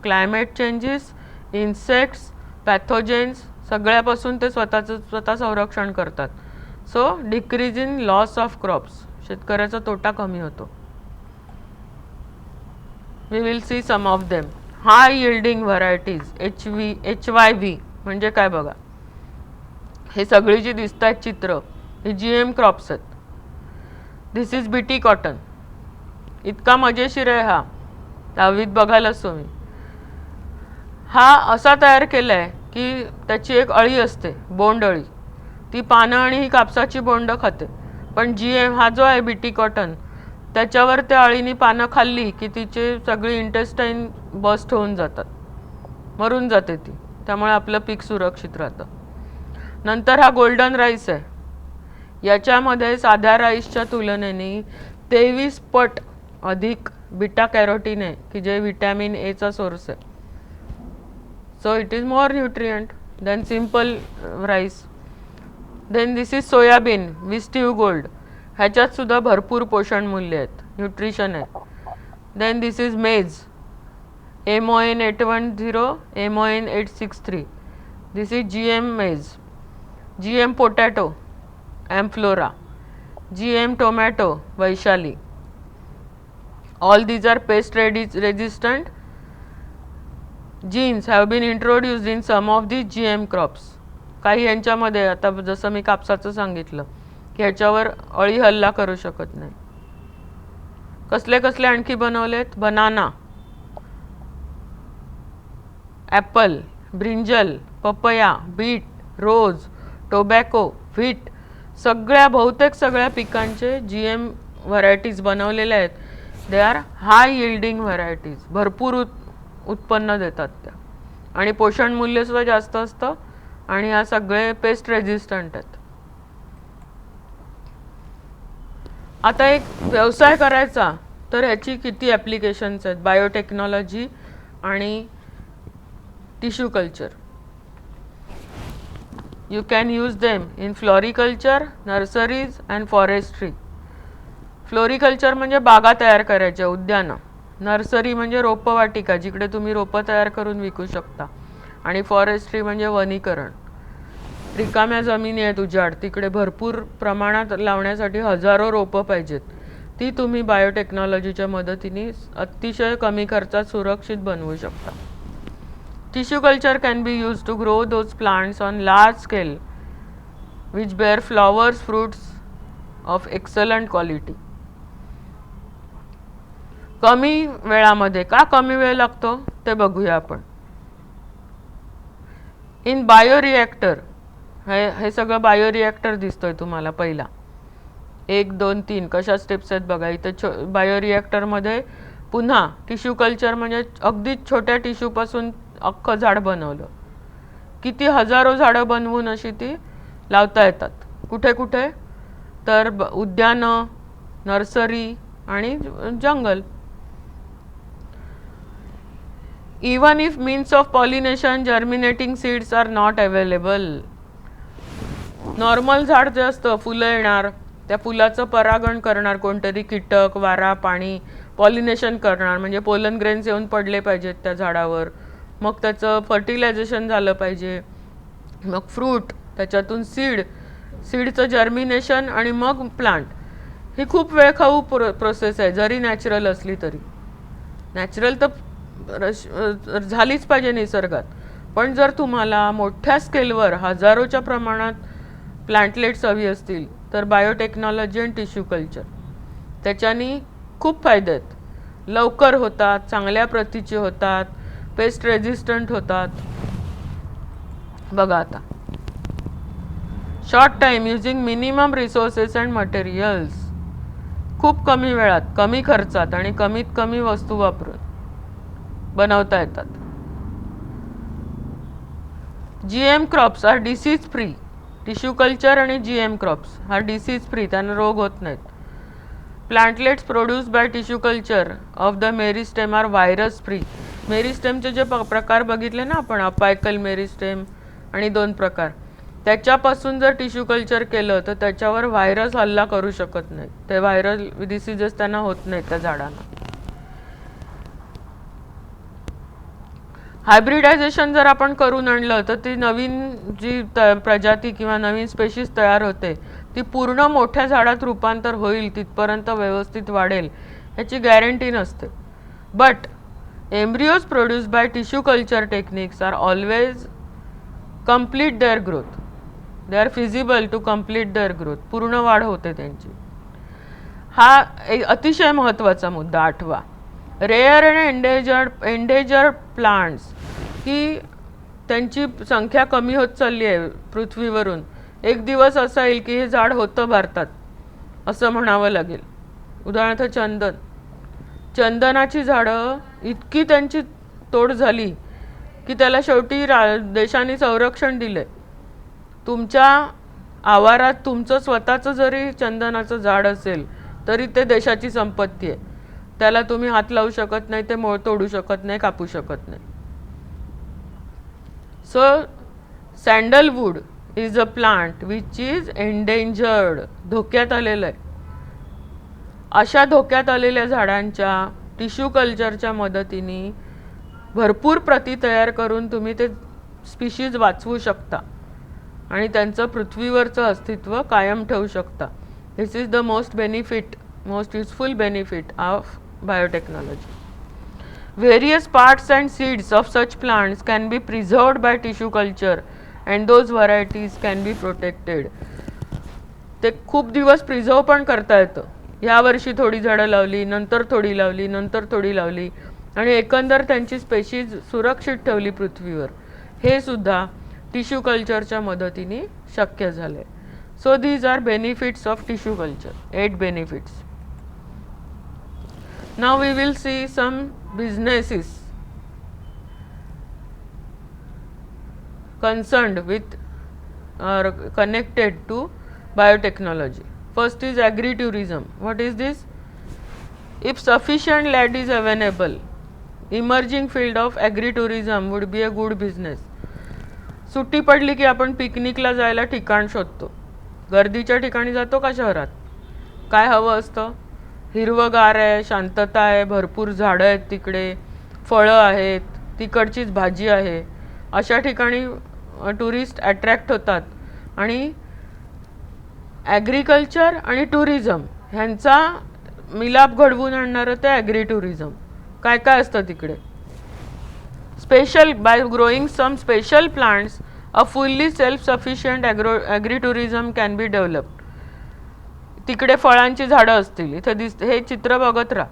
Climate changes, insects, pathogens, सगळ्यापासून ते स्वतः संरक्षण करतात. So decrease in loss of crops, शेतकऱ्याचा तोटा कमी होतो. We will see some of them. High yielding varieties, HYV म्हणजे काय बघा. हे सगळी जी दिसत आहेत चित्र, ही GM क्रॉप्स आहेत. दिस इज BT कॉटन. इतका मजेशीर आहे हा, दहावीत बघायलाच तुम्ही. हा असा तयार केला आहे की त्याची एक अळी असते, बोंड अळी, ती पानं आणि ही कापसाची बोंड खाते. पण GM हा जो आहे BT कॉटन, त्याच्यावर त्या अळीनी पानं खाल्ली की तिचे सगळी इंटेस्टाईन बस्ट होऊन जातात, मरून जाते ती. त्यामुळे आपलं पीक सुरक्षित राहतं. नंतर हा गोल्डन राईस आहे. याच्यामध्ये साध्या राईसच्या तुलनेने 23 पट अधिक बीटा कॅरोटीन आहे की जे विटॅमिन Aचा सोर्स आहे. So it is more nutrient than simple rice. Then this is soybean, Vistive gold. ह्याच्यात सुद्धा भरपूर पोषण मूल्य आहेत, न्यूट्रिशन आहे. Then this is maize, MON 810, MON 863. This is GM maize. GM potato Amflora, GM tomato Vaishali. All these are pest resistant. Genes have been introduced in some of these GM crops. काही यांच्यामध्ये आता जसं मी कापसाचं सांगितलं की ह्याच्यावर अळी हल्ला करू शकत नाही. कसले कसले आणखी बनवलेत? Banana, apple, brinjal, papaya, beet, rose, tobacco, wheat, बहुतेक सगळ्या पिकांचे GM व्हरायटीज बनवलेल्या आहेत. They are high yielding varieties, भरपूर उत्पन्न देतात त्या आणि पोषण मूल्य सुद्धा जास्त असतं आणि ह्या सगळे पेस्ट रेजिस्टंट आहेत. आता एक व्यवसाय करायचा तर ह्याची किती ॲप्लिकेशन्स आहेत? बायोटेक्नॉलॉजी आणि tissue culture. You can use them in floriculture, nurseries and forestry. Floriculture म्हणजे बागा तयार करायच्या, उद्यानं. नर्सरी म्हणजे रोपवाटिका, जिकडे तुम्ही रोपं तयार करून विकू शकता. आणि फॉरेस्ट्री म्हणजे वनीकरण. रिकाम्या जमिनी आहेत उजाड, तिकडे भरपूर प्रमाणात लावण्यासाठी हजारो रोपं पाहिजेत. ती तुम्ही बायोटेक्नॉलॉजीच्या मदतीने अतिशय कमी खर्चात सुरक्षित बनवू शकता. Tissue culture can be use to grow those plants on large scale which bear flowers, fruits of excellent quality. कमी वेळामध्ये. का कमी वेळ लागतो ते बघूया आपण. इन बायोरिएक्टर, हे सगळं बायोरिएक्टर दिसतोय तुम्हाला. पहिला 1, 2, 3 कशा स्टेप्स आहेत बघा. इथं बायोरिएक्टरमध्ये पुन्हा टिश्यू कल्चर म्हणजे अगदी छोट्या टिश्यूपासून अख्खं झाड बनवलं. किती हजारो झाडं बनवून अशी ती लावता येतात. कुठे कुठे तर उद्यानं, नर्सरी आणि जंगल. Even if means of pollination, germinating seeds are not available. Normal झाड जे असतं, फुलं येणार, त्या फुलाचं परागण करणार कोणतरी कीटक, वारा, पाणी, पॉलिनेशन करणार म्हणजे पोलन ग्रेन्स येऊन पडले पाहिजेत त्या झाडावर. मग त्याचं फर्टिलायझेशन झालं पाहिजे. मग फ्रूट, त्याच्यातून सीडचं जर्मिनेशन आणि मग प्लांट. ही खूप वेळ खाऊ प्रोसेस आहे, जरी नॅचरल असली तरी. नॅचरल तर झालीच पाहिजे निसर्गात. पण जर तुम्हाला मोठ्या स्केलवर हजारोच्या प्रमाणात प्लांटलेट्स हवी असतील तर बायोटेक्नॉलॉजी आणि टिश्यू कल्चर त्याच्यानी खूप फायदे आहेत. लवकर होतात, चांगल्या प्रतीचे होतात, पेस्ट रेजिस्टंट होतात. बघा आता, short time using minimum resources and materials. खूप कमी वेळात, कमी खर्चात आणि कमीत कमी वस्तू वापरून बनवता येतात. GM crops are disease free. Tissue culture आणि GM क्रॉप्स हा डिसीज फ्री, त्यांना रोग होत नाहीत. Plantlets produce by tissue culture of the meristem are virus free. मेरिस्टेमचे जे प्रकार बघितले ना आपण, अपायकल मेरिस्टेम आणि 2 प्रकार, त्याच्यापासून जर टिश्यू कल्चर केलं तर त्याच्यावर व्हायरस हल्ला करू शकत नाही. ते व्हायरल डिसीजेस त्यांना होत नाहीत त्या झाडांना. हायब्रिडायझेशन जर आपण करून आणलं तर ती नवीन जी प्रजाती किंवा नवीन स्पेशीज तयार होते ती पूर्ण मोठ्या झाडात रूपांतर होईल, तिथपर्यंत व्यवस्थित वाढेल ह्याची गॅरंटी नसते. But embryos produce by tissue culture techniques are always complete their growth. They are feasible to complete their growth. पूर्ण वाढ होते त्यांची. हा एक अतिशय महत्त्वाचा मुद्दा 8वा. रेअर अँड एंडेजर्ड प्लांट्स, की त्यांची संख्या कमी होत चालली आहे पृथ्वीवरून. एक दिवस असा येईल की हे झाड होतं भारतात असं म्हणावं लागेल. उदाहरणार्थ चंदनाची झाडं इतकी त्यांची तोड झाली की त्याला शेवटी देशाने संरक्षण दिले. तुमच्या आवारात तुमचं स्वतःचं जरी चंदनाचं झाड असेल तरी ते देशाची संपत्ती आहे. त्याला तुम्ही हात लावू शकत नाही, ते मूळ तोडू शकत नाही, कापू शकत नाही. So sandalwood is a plant which is endangered. धोक्यात आलेलं आहे. अशा धोक्यात आलेल्या झाडांच्या टिश्यू कल्चरच्या मदतीने भरपूर प्रती तयार करून तुम्ही ते स्पीशीज वाचवू शकता. आणि त्यांचं पृथ्वीवरचं अस्तित्व कायम ठेवू शकता. This is the most useful benefit of biotechnology. Various parts and seeds of such plants can be preserved by tissue culture and those varieties can be protected. ते खूप दिवस प्रिझर्व पण करता येतं. ह्या वर्षी थोडी झाडं लावली, नंतर थोडी लावली, नंतर थोडी लावली आणि एकंदर त्यांची स्पेशीज सुरक्षित ठेवली पृथ्वीवर. हे सुद्धा टिश्यू कल्चरच्या मदतीने शक्य झाले. So these are benefits of tissue culture, 8 benefits. Now we will see some businesses concerned with or connected to biotechnology. First is agritourism. What is this? If sufficient land is available, emerging field of agritourism would be a good business. सुट्टी पडली की आपण पिकनिकला जायला ठिकाण शोधतो. गर्दीच्या ठिकाणी जातो का शहरात? काय हवं असतं? हिरवगार आहे, शांतता आहे, भरपूर झाडं आहेत, तिकडे फळं आहेत, तिकडचीच भाजी आहे. अशा ठिकाणी टुरिस्ट अट्रॅक्ट होतात. आणि ॲग्रिकल्चर आणि टुरिझम ह्यांचा मिलाप घडवून आणणारं ते ॲग्री टुरिझम. काय काय असतं तिकडे? Special by growing some special plants a fully self sufficient agri tourism can be developed. तिकडे फळांची झाडं असतील. इथे हे चित्र बघत राहा.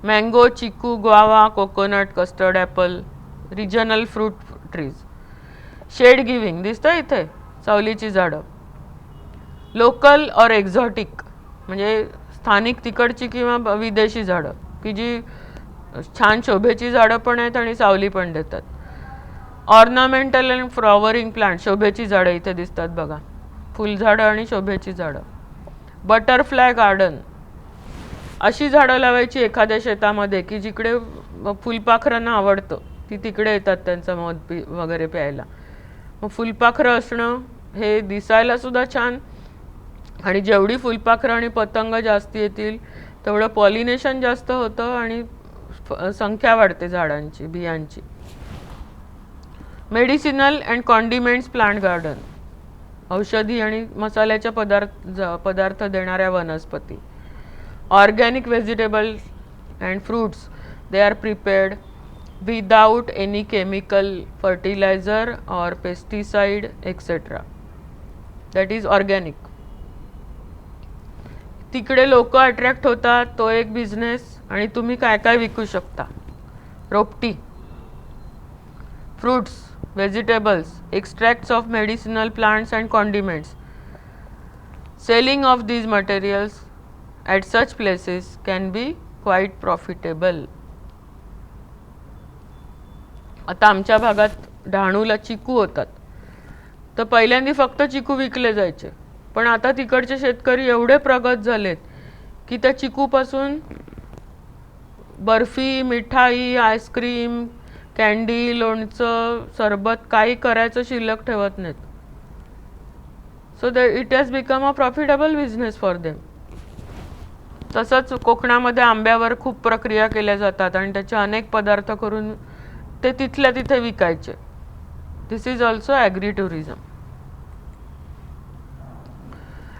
Mango, chikoo, guava, coconut, custard apple, regional fruit trees. Shade giving दिसतं इथे, सावलीची झाडं. लोकल और एक्झॉटिक म्हणजे स्थानिक तिकडची किंवा विदेशी झाडं की जी छान शोभेची झाडं पण आहेत आणि सावली पण देतात. ऑर्नामेंटल अँड फ्लॉवरिंग प्लांट, शोभेची झाडं इथे दिसतात बघा, फुलझाडं आणि शोभेची झाडं. बटरफ्लाय गार्डन, अशी झाडं लावायची एखाद्या शेतामध्ये की जिकडे फुलपाखरांना आवडतं, ती तिकडे येतात त्यांचा मध वगैरे प्यायला. मग फुलपाखरं असणं हे दिसायला सुद्धा छान, आणि जेवढी फुलपाखरं आणि पतंग जास्त येतील तेवढं पॉलिनेशन जास्त होतं आणि संख्या वाढते झाडांची, बियांची. Medicinal and condiments plant garden, औषधी आणि मसाल्याच्या पदार्थ देणाऱ्या वनस्पती. Organic vegetables and fruits, they are prepared without any chemical fertiliser और pesticide etcetera. That is organic. तिकडे लोक अट्रॅक्ट होतात, तो एक बिझनेस. आणि तुम्ही काय काय विकू शकता? रोपटी, fruits, vegetables, extracts of medicinal plants and condiments. Selling of these materials at such places can be quite profitable. आता आमच्या भागात डहाणूला चिकू होतात, तर पहिल्यांदा फक्त चिकू विकले जायचे. पण आता तिकडचे शेतकरी एवढे प्रगत झालेत की त्या चिकूपासून बर्फी, मिठाई, आईस्क्रीम, कॅन्डी, लोणचं, सरबत काही करायचं शिल्लक ठेवत नाहीत. So it has become a profitable business for them. तसंच कोकणामध्ये आंब्यावर खूप प्रक्रिया केल्या जातात आणि त्याचे अनेक पदार्थ करून ते तिथल्या तिथे विकायचे. This is also agri tourism.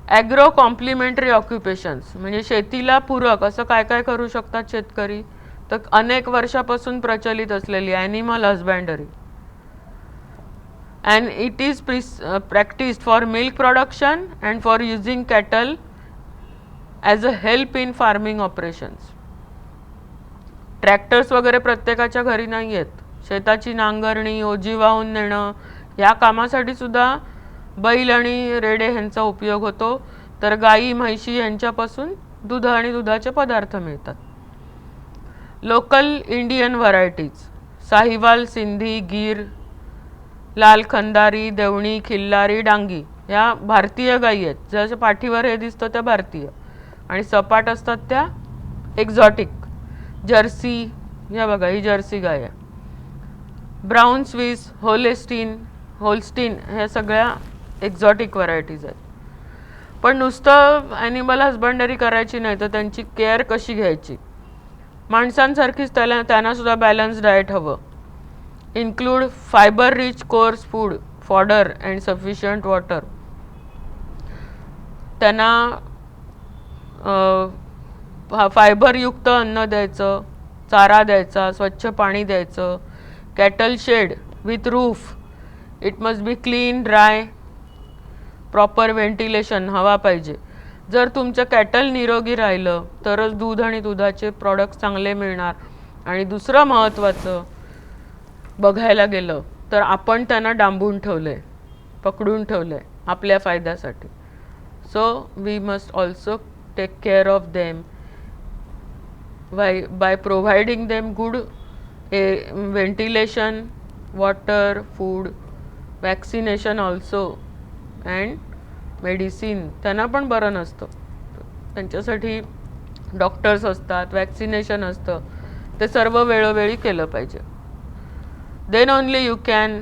Agro complementary occupations म्हणजे शेतीला पूरक असं काय काय करू शकतात शेतकरी? तर अनेक वर्षापासून प्रचलित असलेली animal husbandry, and it is practised for milk production and for using cattle as a help in farming operations. Tractors वगैरे प्रत्येकाच्या घरी नाही आहेत. शेताची नांगरणी, ओझी वाहून नेणं या कामासाठी सुद्धा बैल आणि रेडे ह्यांचा उपयोग होतो. तर गाई, म्हैशी यांच्यापासून दूध आणि दुधाचे पदार्थ मिळतात. Local Indian varieties, Sahiwal, Sindhi, Gir, लाल खंदारी, देवणी, खिल्लारी, डांगी या भारतीय गायी आहेत. जसं पाठीवर हे दिसतं त्या भारतीय, आणि सपाट असतात त्या एक्झॉटिक. जर्सी, या बघा ही जर्सी गाय आहे. ब्राऊन स्विस, होल्स्टीन ह्या सगळ्या एक्झॉटिक व्हरायटीज आहेत. पण नुसतं ॲनिमल हजबंडरी करायची नाही, तर त्यांची केअर कशी घ्यायची? माणसांसारखीच त्यांना सुद्धा बॅलन्स डाएट हवं. Include fibre rich course food fodder and sufficient water. त्यांना फायबरयुक्त अन्न द्यायचं, चारा द्यायचा, स्वच्छ पाणी द्यायचं. Cattle shed with roof, it must be clean, dry, proper ventilation, हवा पाहिजे. जर तुमचं कॅटल निरोगी राहिलं तरच दूध आणि दुधाचे प्रॉडक्ट चांगले मिळणार. आणि दुसरं महत्त्वाचं बघायला गेलं तर आपण त्यांना डांबून ठेवलंय, पकडून ठेवलंय आपल्या फायद्यासाठी. So we must also take care of them by providing them good ventilation, water, food, vaccination also and medicine. त्यांना पण बरं नसतं, त्यांच्यासाठी डॉक्टर्स असतात, वॅक्सिनेशन असतं, ते सर्व वेळोवेळी केलं पाहिजे. Then only you can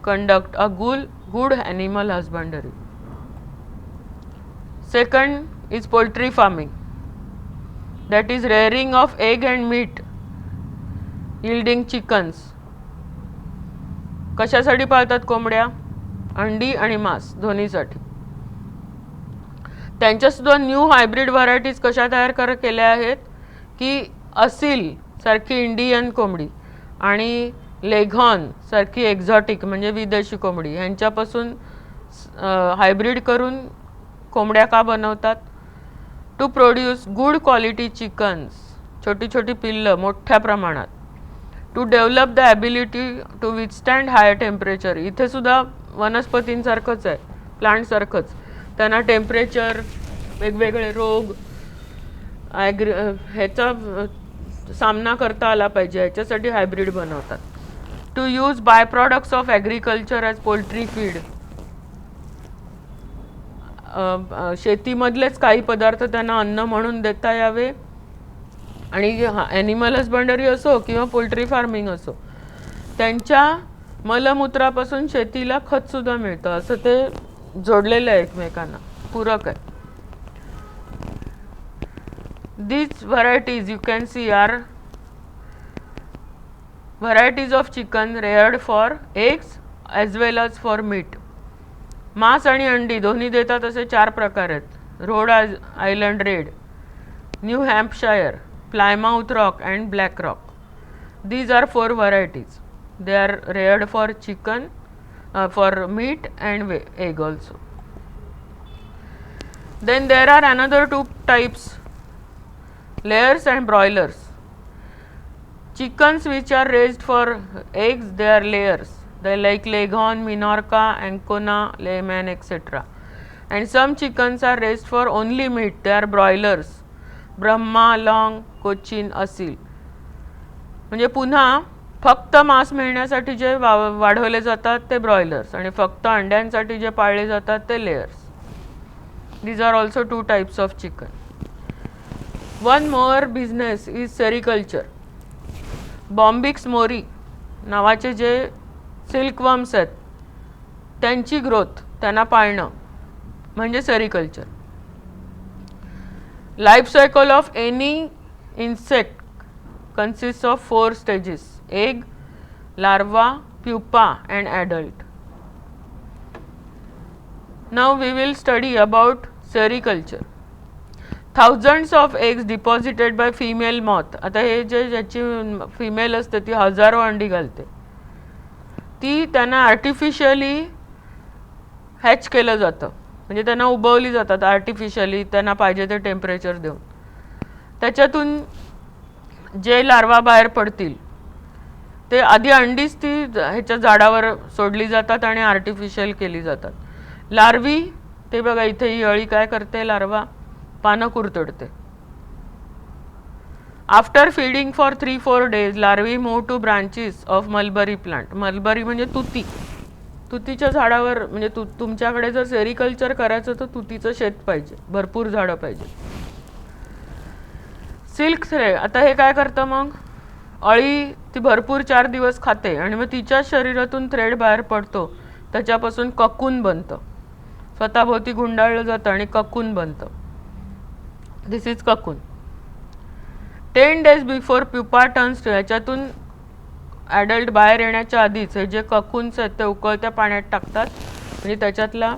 conduct a good animal husbandry. Second is poultry farming, that is rearing of egg and meat yielding chickens. कशासाठी पाळतात कोंबड्या? अंडी आणि मांस दोन्हीसाठी. त्यांच्या सुद्धा न्यू हायब्रिड व्हरायटीज कशा तयार केल्या आहेत की असील सारखी इंडियन कोंबडी आणि लेघॉन सारखी एक्झॉटिक म्हणजे विदेशी कोंबडी ह्यांच्यापासून हायब्रिड करून कोंबड्या का बनवतात? To produce good quality chickens, छोटी छोटी पिल्लं मोठ्या प्रमाणात. To develop the ability to withstand higher temperature. इथे सुद्धा वनस्पतींसारखंच आहे, प्लांटसारखंच. त्यांना टेम्परेचर, वेगवेगळे रोग ह्याचा सामना करता आला पाहिजे, ह्याच्यासाठी हायब्रिड बनवतात. To use by products of agriculture as poultry feed. शेतीमधलेच काही पदार्थ त्यांना अन्न म्हणून देता यावे. आणि ॲनिमल हजबंडरी असो किंवा पोल्ट्री फार्मिंग असो, त्यांच्या मलमूत्रापासून शेतीला खतसुद्धा मिळतं, असं ते जोडलेलं आहे, एकमेकांना पूरक आहे. These varieties you can see are varieties of chicken reared for eggs as well as for meat. मांस आणि अंडी दोन्ही देतात असे 4 प्रकार आहेत. Road island red, new Hampshire, Plymouth rock and black rock. These are 4 varieties. They are reared for chicken, for meat and egg also. Then there are another 2 types, layers and broilers. Chickens which are raised for eggs, they are layers. They like Leghorn, Minorca, Ancona, Lehman, etc. And some chickens are raised for only meat. They are broilers. Brahma, Long, Cochin, Asil. म्हणजे पुन्हा फक्त मांस मिळण्यासाठी जे वाढवले जातात ते broilers आणि फक्त अंड्यांसाठी जे पाळले जातात ते layers. These are also 2 types of chicken. One more business is sericulture. Bombyx mori नावाचे जे सिल्कवर्म्स आहेत त्यांची ग्रोथ, त्यांना पाळणं म्हणजे sericulture. Life cycle of any insect consists of 4 stages: egg, larva, pupa and adult. Now we will study about sericulture. Thousands of eggs deposited by female moth. आता हे ज्याची फिमेल असते ती हजारो अंडी घालते, ती त्यांना आर्टिफिशियली हॅच केलं जातं, म्हणजे त्यांना उबवली जातात आर्टिफिशियली, त्यांना पाहिजे ते टेम्परेचर देऊन. त्याच्यातून जे लार्वा बाहेर पडतील ते आधी अंडीच ती ह्याच्या झाडावर सोडली जातात आणि आर्टिफिशियल केली जातात. लार्वी ते बघा इथे ही अळी काय करते, लार्वा पानं कुरतडते. After feeding for 3-4 days, larvae move to branches of mulberry plant. Mulberry म्हणजे तुती, तुतीच्या झाडावर, म्हणजे तुमच्याकडे जर सेरिकल्चर करायचं तर तुतीचं शेत पाहिजे, भरपूर झाडं पाहिजे. सिल्क थ्रेड, आता हे काय करतं मग, अळी ती भरपूर 4 दिवस खाते आणि मग तिच्या शरीरातून थ्रेड बाहेर पडतो, त्याच्यापासून ककून बनतं, स्वतःभोवती गुंडाळलं जातं आणि ककून बनतं. This is cocoon. 10 days before pupa turns to, याच्यातून ॲडल्ट बाहेर येण्याच्या आधीच हे जे ककून्स आहेत ते उकळत्या पाण्यात टाकतात, म्हणजे त्याच्यातला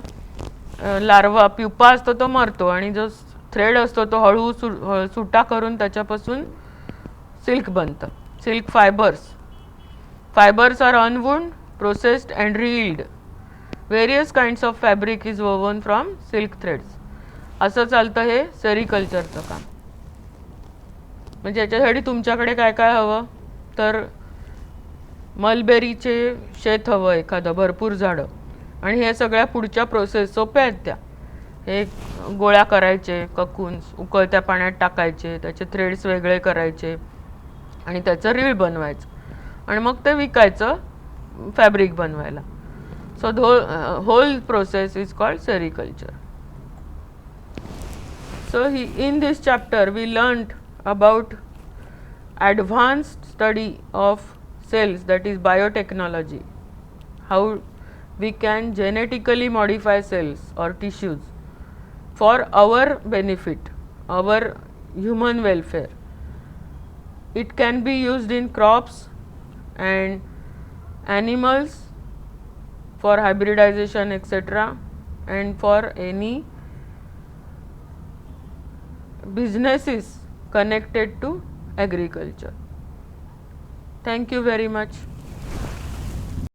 लार्वा प्युपा असतो तो मरतो आणि जो थ्रेड असतो तो हळू सुटा करून त्याच्यापासून सिल्क बनतं. Silk fibres are unwound, processed and reeled. Various kinds of fabric is woven from silk threads. असं चालतं हे सेरिकल्चरचं काम. म्हणजे याच्यासाठी तुमच्याकडे काय काय हवं तर मलबेरीचे शेत हवं एखादं, भरपूर झाडं, आणि हे सगळ्या पुढच्या प्रोसेस सोप्या आहेत त्या. हे गोळ्या करायचे, ककून्स उकळत्या पाण्यात टाकायचे, त्याचे थ्रेड्स वेगळे करायचे आणि त्याचं रीळ बनवायचं आणि मग ते विकायचं फॅब्रिक बनवायला. So whole process is called sericulture. So in this chapter we learned about advanced study of cells, that is biotechnology, how we can genetically modify cells or tissues for our benefit, our human welfare. It can be used in crops and animals for hybridization etc., and for any businesses connected to agriculture. Thank you very much.